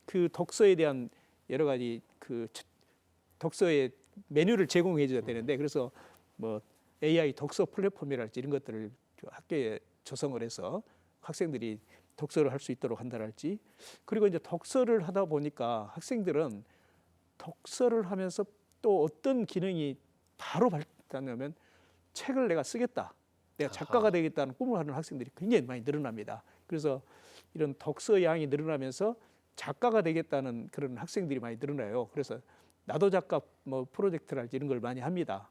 그 독서에 대한 여러 가지 그 독서의 메뉴를 제공해 줘야 되는데 그래서 뭐 AI 독서 플랫폼이랄지 이런 것들을 학교에 조성을 해서 학생들이 독서를 할 수 있도록 한다랄지 그리고 이제 독서를 하다 보니까 학생들은 독서를 하면서 또 어떤 기능이 바로 하냐면 책을 내가 쓰겠다, 내가 작가가 되겠다는 꿈을 하는 학생들이 굉장히 많이 늘어납니다. 그래서 이런 독서 양이 늘어나면서 작가가 되겠다는 그런 학생들이 많이 늘어나요. 그래서 나도 작가 뭐 프로젝트랄지 이런 걸 많이 합니다.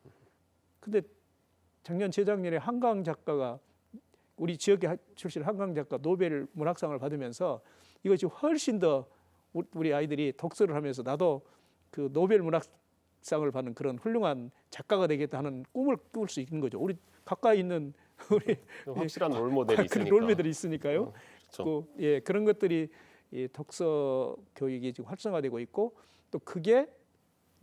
근데 작년 재작년에 한강 작가가 우리 지역에 출신 한강 작가 노벨 문학상을 받으면서 이것이 훨씬 더 우리 아이들이 독서를 하면서 나도 그 노벨 문학상을 받는 그런 훌륭한 작가가 되겠다 하는 꿈을 꾸을 수 있는 거죠. 우리 가까이 있는 우리 확실한 롤모델이 그런 있으니까. 롤모델이 있으니까요. 그렇죠. 예, 그런 것들이 이 독서 교육이 지금 활성화되고 있고 또 그게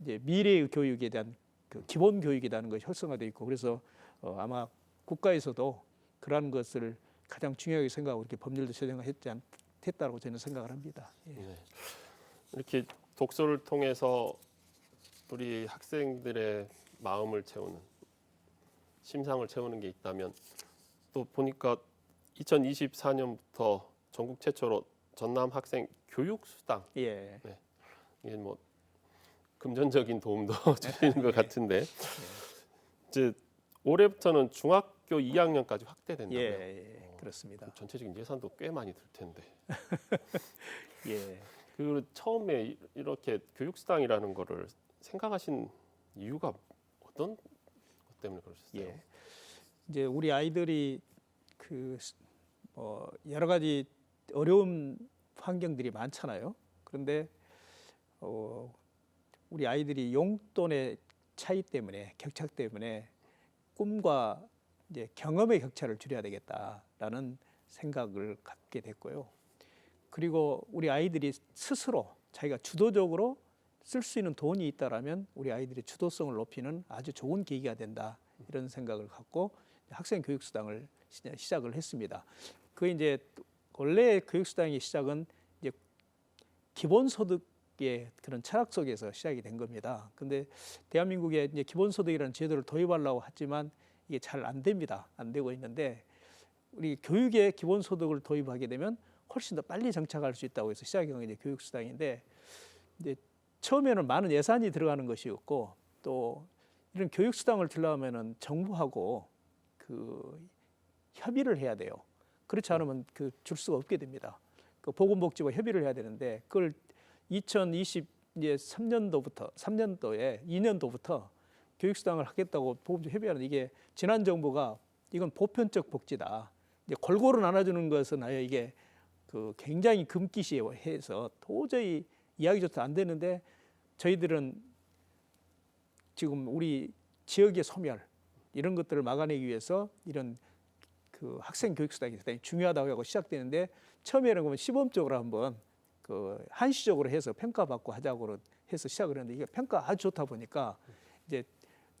이제 미래의 교육에 대한 그 기본 교육이라는 것이 활성화되어 있고 그래서 아마 국가에서도 그러한 것을 가장 중요하게 생각하고 이렇게 법률도 제정했다고 저는 생각을 합니다. 예. 네. 이렇게 독서를 통해서 우리 학생들의 마음을 채우는, 심상을 채우는 게 있다면 또 보니까 2024년부터 전국 최초로 전남 학생 교육수당, 예. 네. 이게 뭐 금전적인 도움도 주시는 것 같은데 이제 올해부터는 중학교 2학년까지 확대된다고요. 예, 그렇습니다. 전체적인 예산도 꽤 많이 들 텐데. 예. 그 처음에 이렇게 교육수당이라는 거를 생각하신 이유가 어떤 것 때문에 그러셨어요? 예. 이제 우리 아이들이 그 여러 가지 어려운 환경들이 많잖아요. 그런데 우리 아이들이 용돈의 차이 때문에 격차 때문에 꿈과 이제 경험의 격차를 줄여야 되겠다라는 생각을 갖게 됐고요. 그리고 우리 아이들이 스스로 자기가 주도적으로 쓸 수 있는 돈이 있다라면 우리 아이들의 주도성을 높이는 아주 좋은 계기가 된다 이런 생각을 갖고 학생 교육수당을 시작을 했습니다. 그 이제 원래 교육수당의 시작은 이제 기본소득의 그런 철학 속에서 시작이 된 겁니다. 근데 대한민국에 이제 기본소득이라는 제도를 도입하려고 하지만 이게 잘 안 됩니다. 안 되고 있는데 우리 교육에 기본소득을 도입하게 되면 훨씬 더 빨리 정착할 수 있다고 해서 시작한 게 이제 교육수당인데 이제 처음에는 많은 예산이 들어가는 것이었고 또 이런 교육수당을 들려면은 정부하고 그 협의를 해야 돼요. 그렇지 않으면 그 줄 수가 없게 됩니다. 그 보건복지부와 협의를 해야 되는데 그걸 2023년도부터 2년도부터 교육수당을 하겠다고 보건복지부 협의하는 이게 지난 정부가 이건 보편적 복지다. 이제 골고루 나눠주는 것은 아예 이게 그 굉장히 금기시해서 도저히 이야기조차 안 되는데 저희들은 지금 우리 지역의 소멸 이런 것들을 막아내기 위해서 이런 그 학생 교육수당이 대단히 중요하다고 하고 시작되는데 처음에는 그러면 시범적으로 한번 그 한시적으로 해서 평가받고 하자고 해서 시작을 했는데 이게 평가 아주 좋다 보니까 이제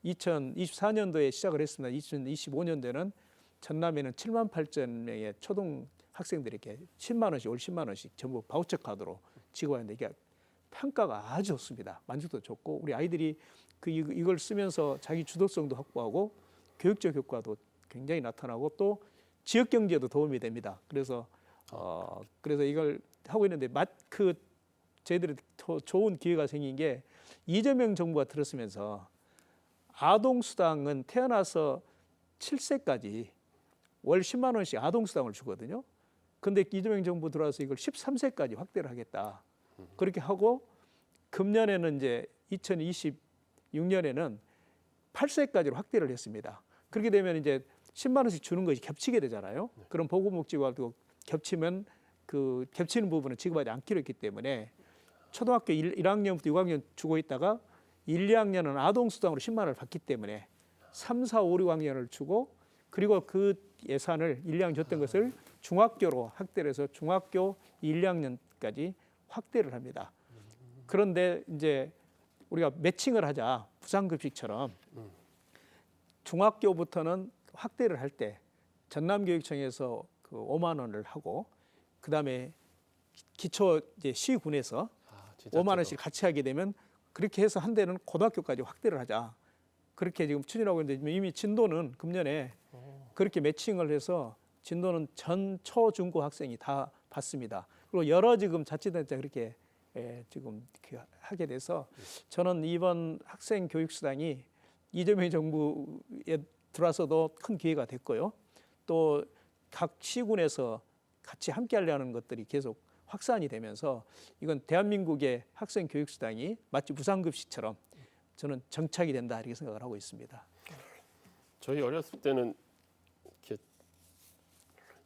2024년도에 시작을 했습니다. 2025년도에는 전남에는 7만 8천 명의 초등 학생들에게 10만 원씩 월 10만 원씩 전부 바우처 카드로 지급하는데 이게 평가가 아주 좋습니다. 만족도 좋고 우리 아이들이 이걸 쓰면서 자기 주도성도 확보하고 교육적 효과도 굉장히 나타나고 또 지역 경제에도 도움이 됩니다. 그래서 이걸 하고 있는데 저희들이 더 좋은 기회가 생긴 게 이재명 정부가 들었으면서 아동 수당은 태어나서 7세까지 월 10만 원씩 아동 수당을 주거든요. 근데 이재명 정부 들어와서 이걸 13세까지 확대를 하겠다. 그렇게 하고 금년에는 이제 2026년에는 8세까지로 확대를 했습니다. 그렇게 되면 이제 10만 원씩 주는 것이 겹치게 되잖아요. 그럼 보건복지과도 겹치면 그 겹치는 부분은 지급하지 않기로 했기 때문에 초등학교 1학년부터 6학년 주고 있다가 1, 2학년은 아동수당으로 10만 원을 받기 때문에 3, 4, 5, 6학년을 주고 그리고 그 예산을 1, 2학년 줬던 것을 중학교로 확대를 해서 중학교 1, 2학년까지 확대를 합니다. 그런데 이제 우리가 매칭을 하자 부산급식처럼 중학교부터는 확대를 할 때 전남교육청에서 그 5만 원을 하고 그 다음에 기초 이제 시군에서 5만 원씩 같이 하게 되면 그렇게 해서 한 대는 고등학교까지 확대를 하자. 그렇게 지금 추진하고 있는데 이미 진도는 금년에 그렇게 매칭을 해서 진도는 전 초, 중고 학생이 다 받습니다. 그리고 여러 지금 자치단체 그렇게 지금 하게 돼서 저는 이번 학생 교육수당이 이재명 정부에 들어와서도 큰 기회가 됐고요. 또 각 시군에서 같이 함께 하려는 것들이 계속 확산이 되면서 이건 대한민국의 학생 교육 수당이 마치 무상급식처럼 저는 정착이 된다 이렇게 생각을 하고 있습니다. 저희 어렸을 때는 이렇게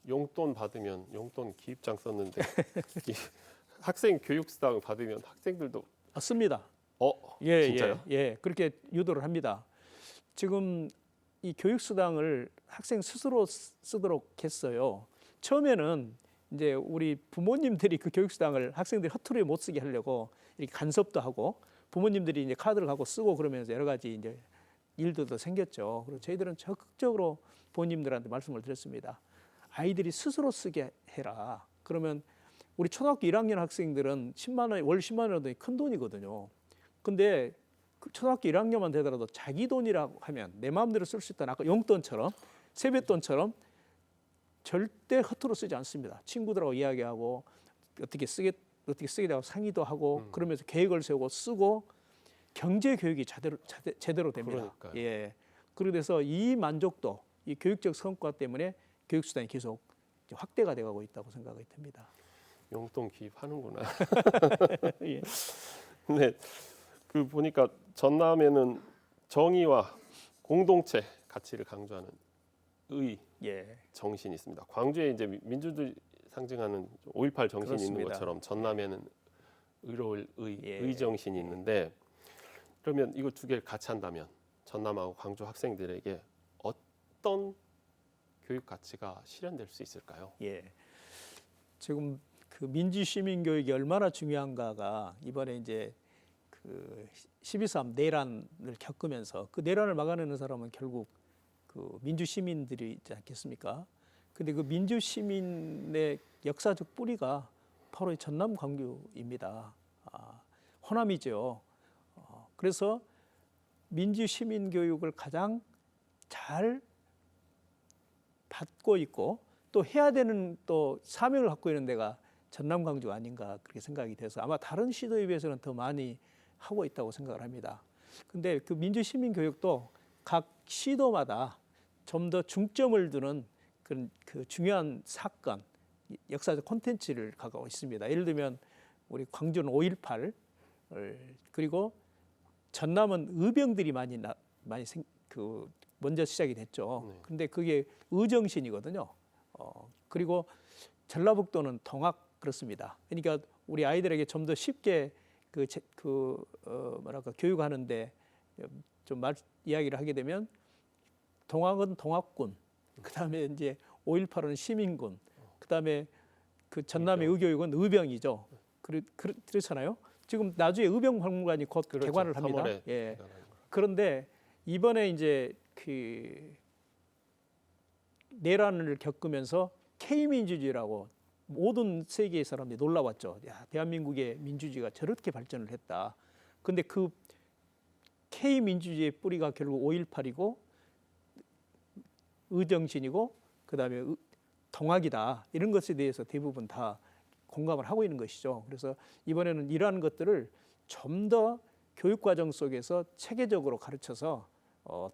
용돈 받으면 용돈 기입장 썼는데 이 학생 교육수당 받으면 학생들도 맞습니다. 진짜요? 예, 그렇게 유도를 합니다. 지금 이 교육수당을 학생 스스로 쓰도록 했어요. 처음에는 이제 우리 부모님들이 그 교육수당을 학생들이 허투루 못 쓰게 하려고 이렇게 간섭도 하고 부모님들이 이제 카드를 갖고 쓰고 그러면서 여러 가지 이제 일들도 생겼죠. 그리고 저희들은 적극적으로 부모님들한테 말씀을 드렸습니다. 아이들이 스스로 쓰게 해라. 그러면 우리 초등학교 1학년 학생들은 10만 원, 월 10만 원도 큰 돈이거든요. 근데 그 초등학교 1학년만 되더라도 자기 돈이라고 하면 내 마음대로 쓸 수 있다는 아까 용돈처럼 세뱃돈처럼 절대 허투루 쓰지 않습니다. 친구들하고 이야기하고 어떻게 쓰겠다고 상의도 하고 그러면서 계획을 세우고 쓰고 경제 교육이 제대로 됩니다. 그러니까요. 예. 그래서 이 만족도, 이 교육적 성과 때문에 교육 수단이 계속 확대가 돼가고 있다고 생각이 듭니다. 용돈 기입하는구나. 예. 근데 그 보니까 전남에는 정의와 공동체 가치를 강조하는 의 예. 정신이 있습니다. 광주에 이제 민주주의 상징하는 5.18 정신이 있는 그렇습니다. 것처럼 전남에는 의로울 예. 의 정신이 있는데 그러면 이거 두 개를 같이 한다면 전남하고 광주 학생들에게 어떤 교육 가치가 실현될 수 있을까요? 예. 지금 그 민주 시민 교육이 얼마나 중요한가가 이번에 이제 그 12.3 내란을 겪으면서 그 내란을 막아내는 사람은 결국 그 민주 시민들이 있지 않겠습니까? 근데 그 민주 시민의 역사적 뿌리가 바로 이 전남 광주입니다. 호남이죠. 그래서 민주 시민 교육을 가장 잘 받고 있고 또 해야 되는 또 사명을 갖고 있는 데가 전남 광주가 아닌가 그렇게 생각이 돼서 아마 다른 시도에 비해서는 더 많이 하고 있다고 생각을 합니다. 근데 그 민주 시민 교육도 각 시도마다 좀 더 중점을 두는 그 중요한 사건, 역사적 콘텐츠를 갖고 있습니다. 예를 들면 우리 광주는 5.18 그리고 전남은 의병들이 많이 먼저 시작이 됐죠. 네. 근데 그게 의정신이거든요. 그리고 전라북도는 동학 그렇습니다. 그러니까 우리 아이들에게 좀 더 쉽게 교육하는데 좀 이야기를 하게 되면 동학은 동학군, 그다음에 이제 5.18은 시민군, 그다음에 그 전남의 의교육은 의병이죠. 그렇잖아요. 지금 나주에 의병박물관이 곧 그렇죠. 개관을 합니다. 3월에 예. 그런데 이번에 이제 그 내란을 겪으면서 K민주주의라고 모든 세계의 사람들이 놀라웠죠. 야, 대한민국의 민주주의가 저렇게 발전을 했다. 근데 그 K민주주의의 뿌리가 결국 5.18이고 의정신이고 그다음에 동학이다. 이런 것에 대해서 대부분 다 공감을 하고 있는 것이죠. 그래서 이번에는 이러한 것들을 좀 더 교육과정 속에서 체계적으로 가르쳐서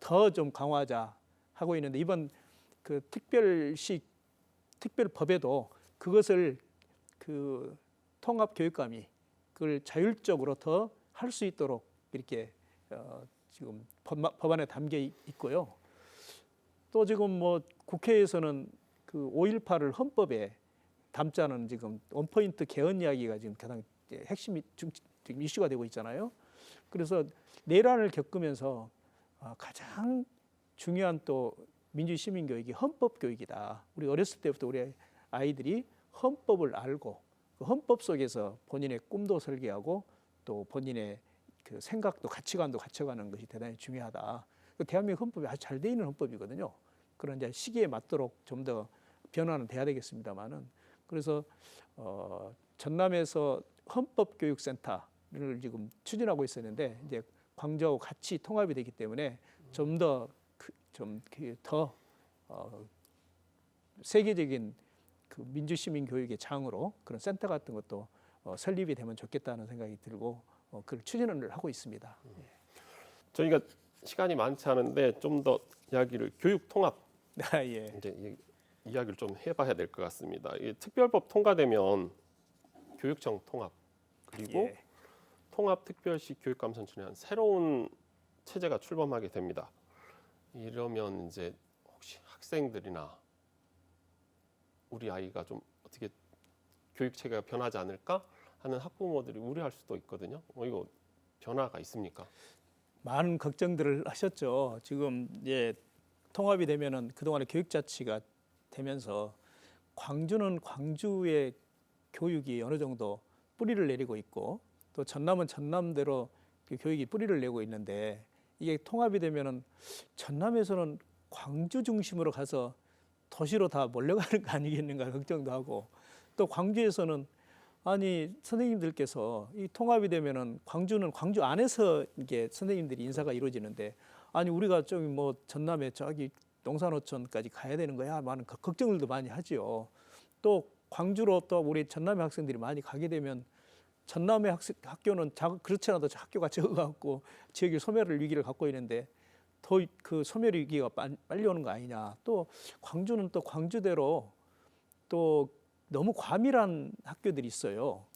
더 좀 강화하자 하고 있는데 이번 그 특별법에도 그것을 그 통합교육감이 그걸 자율적으로 더 할 수 있도록 이렇게 지금 법안에 담겨 있고요. 또 지금 뭐 국회에서는 그 5.18을 헌법에 담자는 지금 원포인트 개헌 이야기가 지금 가장 핵심이 지금 이슈가 되고 있잖아요. 그래서 내란을 겪으면서 가장 중요한 또 민주시민 교육이 헌법 교육이다. 우리 어렸을 때부터 우리 아이들이 헌법을 알고 그 헌법 속에서 본인의 꿈도 설계하고 또 본인의 그 생각도 가치관도 갖춰가는 것이 대단히 중요하다. 대한민국 헌법이 아주 잘 돼 있는 헌법이거든요. 그런 이제 시기에 맞도록 좀 더 변화는 돼야 되겠습니다만은 그래서 전남에서 헌법교육센터를 지금 추진하고 있었는데 이제 광주하고 같이 통합이 되기 때문에 좀 더 세계적인 그 민주시민 교육의 장으로 그런 센터 같은 것도 설립이 되면 좋겠다는 생각이 들고 그걸 추진을 하고 있습니다. 저희가 시간이 많지 않은데 좀 더 이야기를 교육 통합 예. 이제 이야기를 좀 해봐야 될 것 같습니다. 이 특별법 통과되면 교육청 통합 그리고 예. 통합특별시 교육감선출이라는 새로운 체제가 출범하게 됩니다. 이러면 이제 혹시 학생들이나 우리 아이가 좀 어떻게 교육 체계가 변하지 않을까 하는 학부모들이 우려할 수도 있거든요. 이거 변화가 있습니까? 많은 걱정들을 하셨죠. 지금 이제 통합이 되면은 그동안의 교육자치가 되면서 광주는 광주의 교육이 어느 정도 뿌리를 내리고 있고 또 전남은 전남대로 그 교육이 뿌리를 내고 있는데 이게 통합이 되면은 전남에서는 광주 중심으로 가서 도시로 다 몰려가는 거 아니겠는가 걱정도 하고 또 광주에서는 아니 선생님들께서 이 통합이 되면은 광주는 광주 안에서 이게 선생님들이 인사가 이루어지는데 아니 우리가 저기 뭐 전남에 저기 농산어촌까지 가야 되는 거야 많은 걱정들도 많이 하지요. 또 광주로 또 우리 전남의 학생들이 많이 가게 되면 전남의 학교는 그렇지 않아도 학교가 적어갖고 지역의 소멸을 위기를 갖고 있는데 더 그 소멸 위기가 빨리 오는 거 아니냐. 또 광주는 또 광주대로 또 너무 과밀한 학교들이 있어요.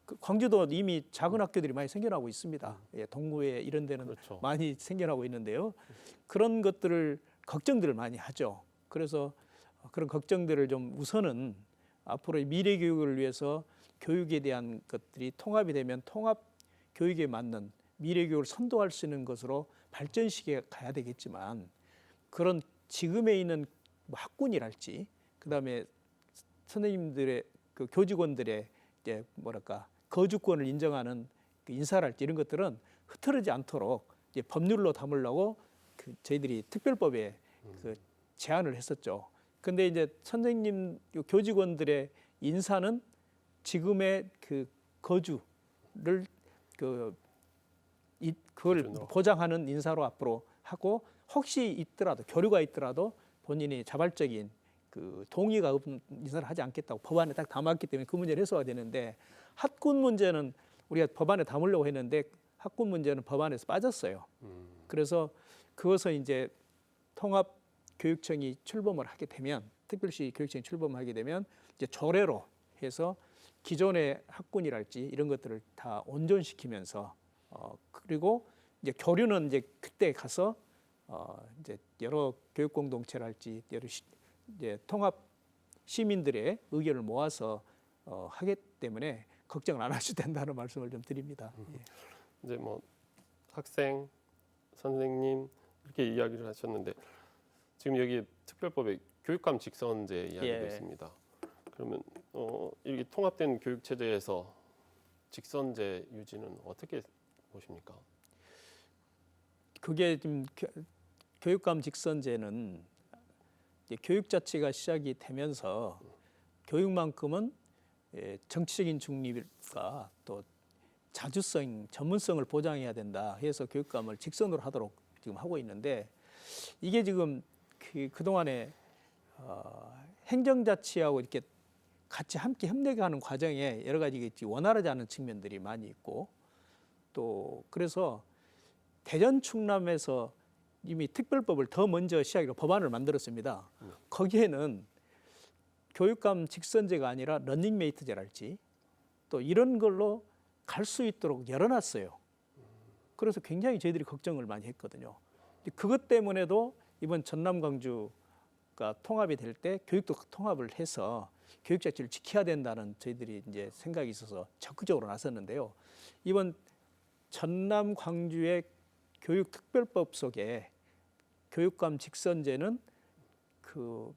그 광주도 이미 작은 학교들이 많이 생겨나고 있습니다. 예, 동구에 이런 데는 그렇죠. 많이 생겨나고 있는데요. 그런 것들을 걱정들을 많이 하죠. 그래서 그런 걱정들을 좀 우선은 앞으로의 미래 교육을 위해서 교육에 대한 것들이 통합이 되면 통합 교육에 맞는 미래 교육을 선도할 수 있는 것으로 발전시켜 가야 되겠지만 그런 지금에 있는 뭐 학군이랄지 그다음에 선생님들의 그 교직원들의 이제 뭐랄까 거주권을 인정하는 그 인사랄지 이런 것들은 흐트러지 않도록 이제 법률로 담으려고 그 저희들이 특별법에 그 제안을 했었죠. 근데 이제 선생님 교직원들의 인사는 지금의 그 거주를 그걸 기준으로. 보장하는 인사로 앞으로 하고 혹시 있더라도 교류가 있더라도 본인이 자발적인 그 동의가 없는 인사를 하지 않겠다고 법안에 딱 담았기 때문에 그 문제를 해소가 되는데 학군 문제는 우리가 법안에 담으려고 했는데 학군 문제는 법안에서 빠졌어요. 그래서 그것을 이제 통합교육청이 출범을 하게 되면 특별시 교육청이 출범하게 되면 이제 조례로 해서 기존의 학군이랄지 이런 것들을 다 온전시키면서 그리고 이제 교류는 이제 그때 가서 이제 여러 교육 공동체랄지 여러 이제 통합 시민들의 의견을 모아서 하기 때문에 걱정을 안 하셔도 된다는 말씀을 좀 드립니다. 예. 이제 뭐 학생, 선생님 이렇게 이야기를 하셨는데 지금 여기 특별법에 교육감 직선제 이야기도 예. 있습니다. 그러면 이렇게 통합된 교육 체제에서 직선제 유지는 어떻게 보십니까? 그게 지금 교육감 직선제는 이제 교육 자체가 시작이 되면서 교육만큼은 정치적인 중립과 또 자주성, 전문성을 보장해야 된다 해서 교육감을 직선으로 하도록 지금 하고 있는데 이게 지금 그동안에 행정자치하고 이렇게 같이 함께 협력하는 과정에 여러 가지 원활하지 않은 측면들이 많이 있고 또 그래서 대전 충남에서 이미 특별법을 더 먼저 시작으로 법안을 만들었습니다. 거기에는 교육감 직선제가 아니라 런닝메이트제랄지 또 이런 걸로 갈 수 있도록 열어놨어요. 그래서 굉장히 저희들이 걱정을 많이 했거든요. 그것 때문에도 이번 전남 광주가 통합이 될 때 교육도 통합을 해서 교육 자치를 지켜야 된다는 저희들이 이제 생각이 있어서 적극적으로 나섰는데요. 이번 전남 광주의 교육 특별법 속에 교육감 직선제는 그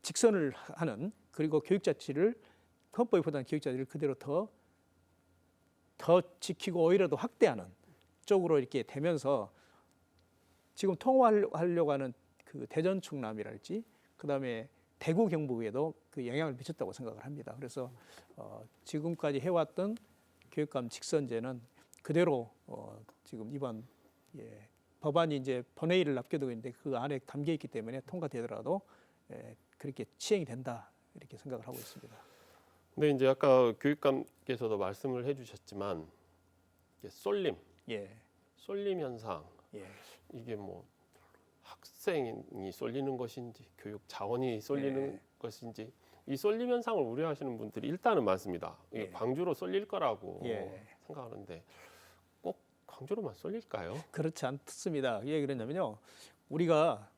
직선을 하는 그리고 교육 자치를 헌법보다는 교육 자치를 그대로 더 지키고 오히려 더 확대하는 쪽으로 이렇게 되면서 지금 통합하려고 하는 그 대전 충남이랄지 그다음에 대구 경북에도 그 영향을 미쳤다고 생각을 합니다. 그래서 지금까지 해왔던 교육감 직선제는 그대로 지금 이번 법안이 이제 본회의를 앞두고 있는데 그 안에 담겨 있기 때문에 통과되더라도 그렇게 시행이 된다 이렇게 생각을 하고 있습니다. 근데 이제 아까 교육감께서도 말씀을 해주셨지만 쏠림, 예, 쏠림 현상 예, 이게 뭐 학생이 쏠리는 것인지 교육 자원이 쏠리는 예. 것인지 이 쏠림 현상을 우려하시는 분들이 일단은 많습니다. 이게 예. 광주로 쏠릴 거라고 예. 생각하는데 꼭 광주로만 쏠릴까요? 그렇지 않습니다. 왜 그러냐면요. 우리가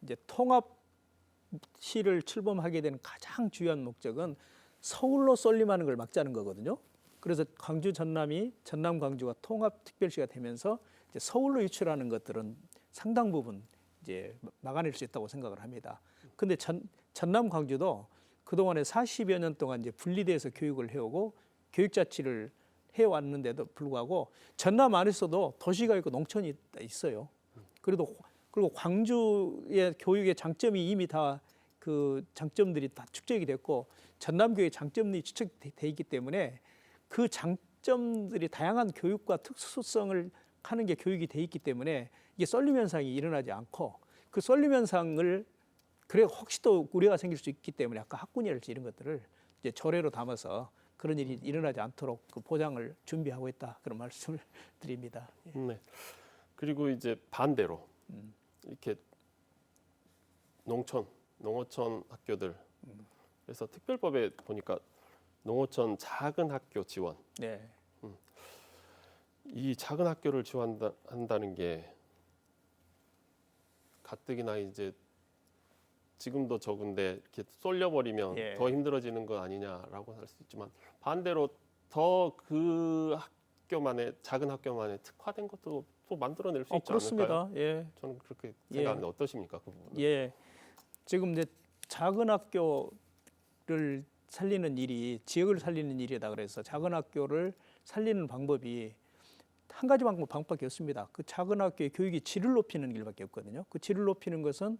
이제 통합시를 출범하게 된 가장 중요한 목적은 서울로 쏠림하는 걸 막자는 거거든요. 그래서 광주 전남이 전남 광주가 통합특별시가 되면서 이제 서울로 유출하는 것들은 상당 부분 이제 막아낼 수 있다고 생각을 합니다. 근데 전남 광주도 그동안에 40여 년 동안 이제 분리돼서 교육을 해오고 교육자치를 해왔는데도 불구하고 전남 안에서도 도시가 있고 농촌이 있어요. 그리고 광주의 교육의 장점이 이미 다 그 장점들이 다 축적이 됐고 전남 교육의 장점이 축적돼 있기 때문에 그 장점들이 다양한 교육과 특수성을 하는 게 교육이 돼 있기 때문에 이게 쏠림 현상이 일어나지 않고 그 쏠림 현상을 그래 혹시 또 우려가 생길 수 있기 때문에 아까 학군이랄지 이런 것들을 이제 조례로 담아서 그런 일이 일어나지 않도록 그 보장을 준비하고 있다 그런 말씀을 드립니다. 네. 그리고 이제 반대로 이렇게 농어촌 학교들 그래서 특별법에 보니까 농어촌 작은 학교 지원 네. 이 작은 학교를 지원한다는 게 가뜩이나 이제 지금도 적은데 이렇게 쏠려버리면 예. 더 힘들어지는 거 아니냐라고 할 수 있지만 반대로 더 그 학교만의 작은 학교만의 특화된 것도 또 만들어낼 수 있지 그렇습니다. 않을까요? 예. 저는 그렇게 생각하는데 어떠십니까 그 부분은? 예. 지금 이제 작은 학교를 살리는 일이 지역을 살리는 일이다 그래서 작은 학교를 살리는 방법이 한 가지 방법밖에 없습니다. 그 작은 학교의 교육의 질을 높이는 길밖에 없거든요. 그 질을 높이는 것은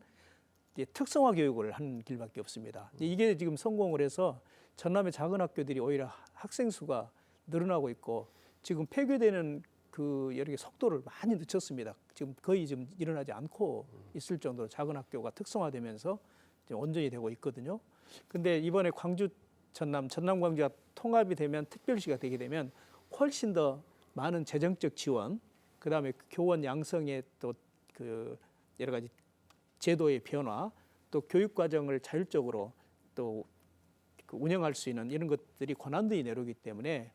이제 특성화 교육을 하는 길밖에 없습니다. 이게 지금 성공을 해서 전남의 작은 학교들이 오히려 학생 수가 늘어나고 있고 지금 폐교되는 그 여러 개 속도를 많이 늦췄습니다. 지금 거의 지금 일어나지 않고 있을 정도로 작은 학교가 특성화되면서 이제 온전히 되고 있거든요. 근데 이번에 광주 전남 광주가 통합이 되면 특별시가 되게 되면 훨씬 더 많은 재정적 지원, 그다음에 교원 양성의 또 그 여러 가지 제도의 변화, 또 교육 과정을 자율적으로 또 그 운영할 수 있는 이런 것들이 권한들이 내려오기 때문에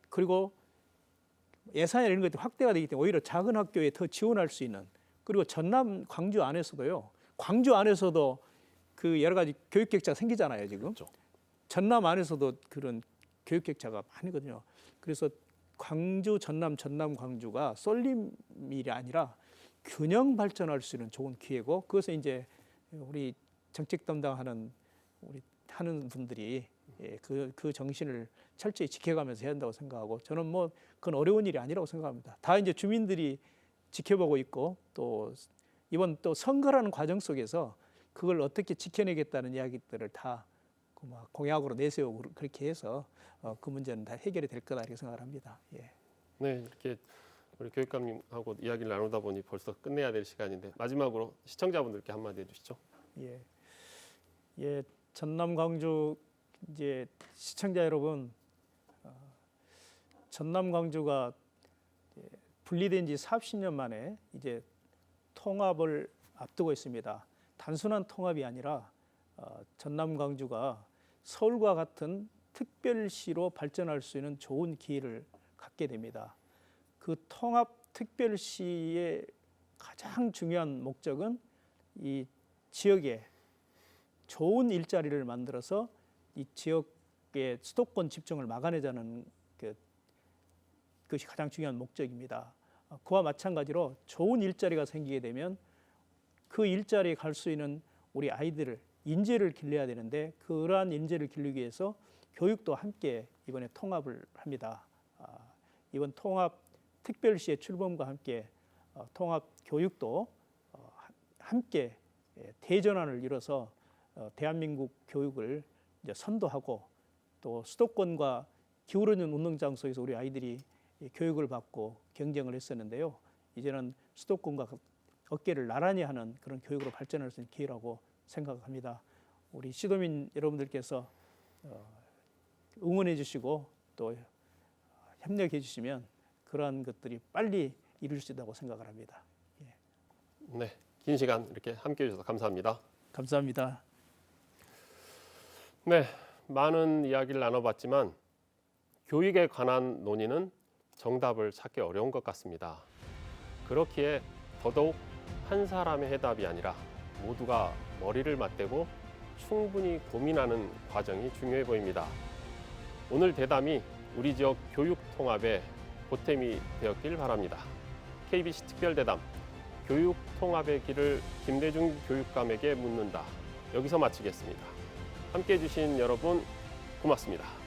그리고 예산이나 이런 것들이 확대가 되기 때문에 오히려 작은 학교에 더 지원할 수 있는 그리고 전남 광주 안에서도요. 광주 안에서도 그 여러 가지 교육 격차가 생기잖아요, 지금. 그렇죠. 전남 안에서도 그런 교육 격차가 많이거든요. 그래서 광주, 전남 광주가 쏠림이 아니라 균형 발전할 수 있는 좋은 기회고 그것은 이제 우리 정책 담당하는 우리 하는 분들이 그 정신을 철저히 지켜가면서 해야 한다고 생각하고 저는 뭐 그건 어려운 일이 아니라고 생각합니다. 다 이제 주민들이 지켜보고 있고 또 이번 또 선거라는 과정 속에서 그걸 어떻게 지켜내겠다는 이야기들을 다 공약으로 내세우고 그렇게 해서 그 문제는 다 해결이 될 거다 이렇게 생각을 합니다. 예. 네, 이렇게 우리 교육감님하고 이야기를 나누다 보니 벌써 끝내야 될 시간인데 마지막으로 시청자분들께 한마디 해주시죠. 예. 예, 전남 광주 이제 시청자 여러분, 전남 광주가 분리된 지 40년 만에 이제 통합을 앞두고 있습니다. 단순한 통합이 아니라 전남 광주가 서울과 같은 특별시로 발전할 수 있는 좋은 기회를 갖게 됩니다. 그 통합 특별시의 가장 중요한 목적은 이 지역에 좋은 일자리를 만들어서 이 지역의 수도권 집중을 막아내자는 그것이 가장 중요한 목적입니다. 그와 마찬가지로 좋은 일자리가 생기게 되면 그 일자리에 갈 수 있는 우리 아이들을 인재를 길러야 되는데 그러한 인재를 길르기 위해서 교육도 함께 이번에 통합을 합니다. 이번 통합 특별시의 출범과 함께 통합 교육도 함께 대전환을 이뤄서 대한민국 교육을 이제 선도하고 또 수도권과 기울어진 운동장소에서 우리 아이들이 교육을 받고 경쟁을 했었는데요. 이제는 수도권과 어깨를 나란히 하는 그런 교육으로 발전할 수 있는 기회라고 생각합니다. 우리 시도민 여러분들께서 응원해 주시고 또 협력해 주시면 그러한 것들이 빨리 이룰 수 있다고 생각을 합니다. 예. 네, 긴 시간 이렇게 함께해 주셔서 감사합니다. 감사합니다. 네, 많은 이야기를 나눠봤지만 교육에 관한 논의는 정답을 찾기 어려운 것 같습니다. 그렇기에 더더욱 한 사람의 해답이 아니라 모두가 머리를 맞대고 충분히 고민하는 과정이 중요해 보입니다. 오늘 대담이 우리 지역 교육 통합의 보탬이 되었길 바랍니다. KBC 특별대담 교육 통합의 길을 김대중 교육감에게 묻는다. 여기서 마치겠습니다. 함께해 주신 여러분 고맙습니다.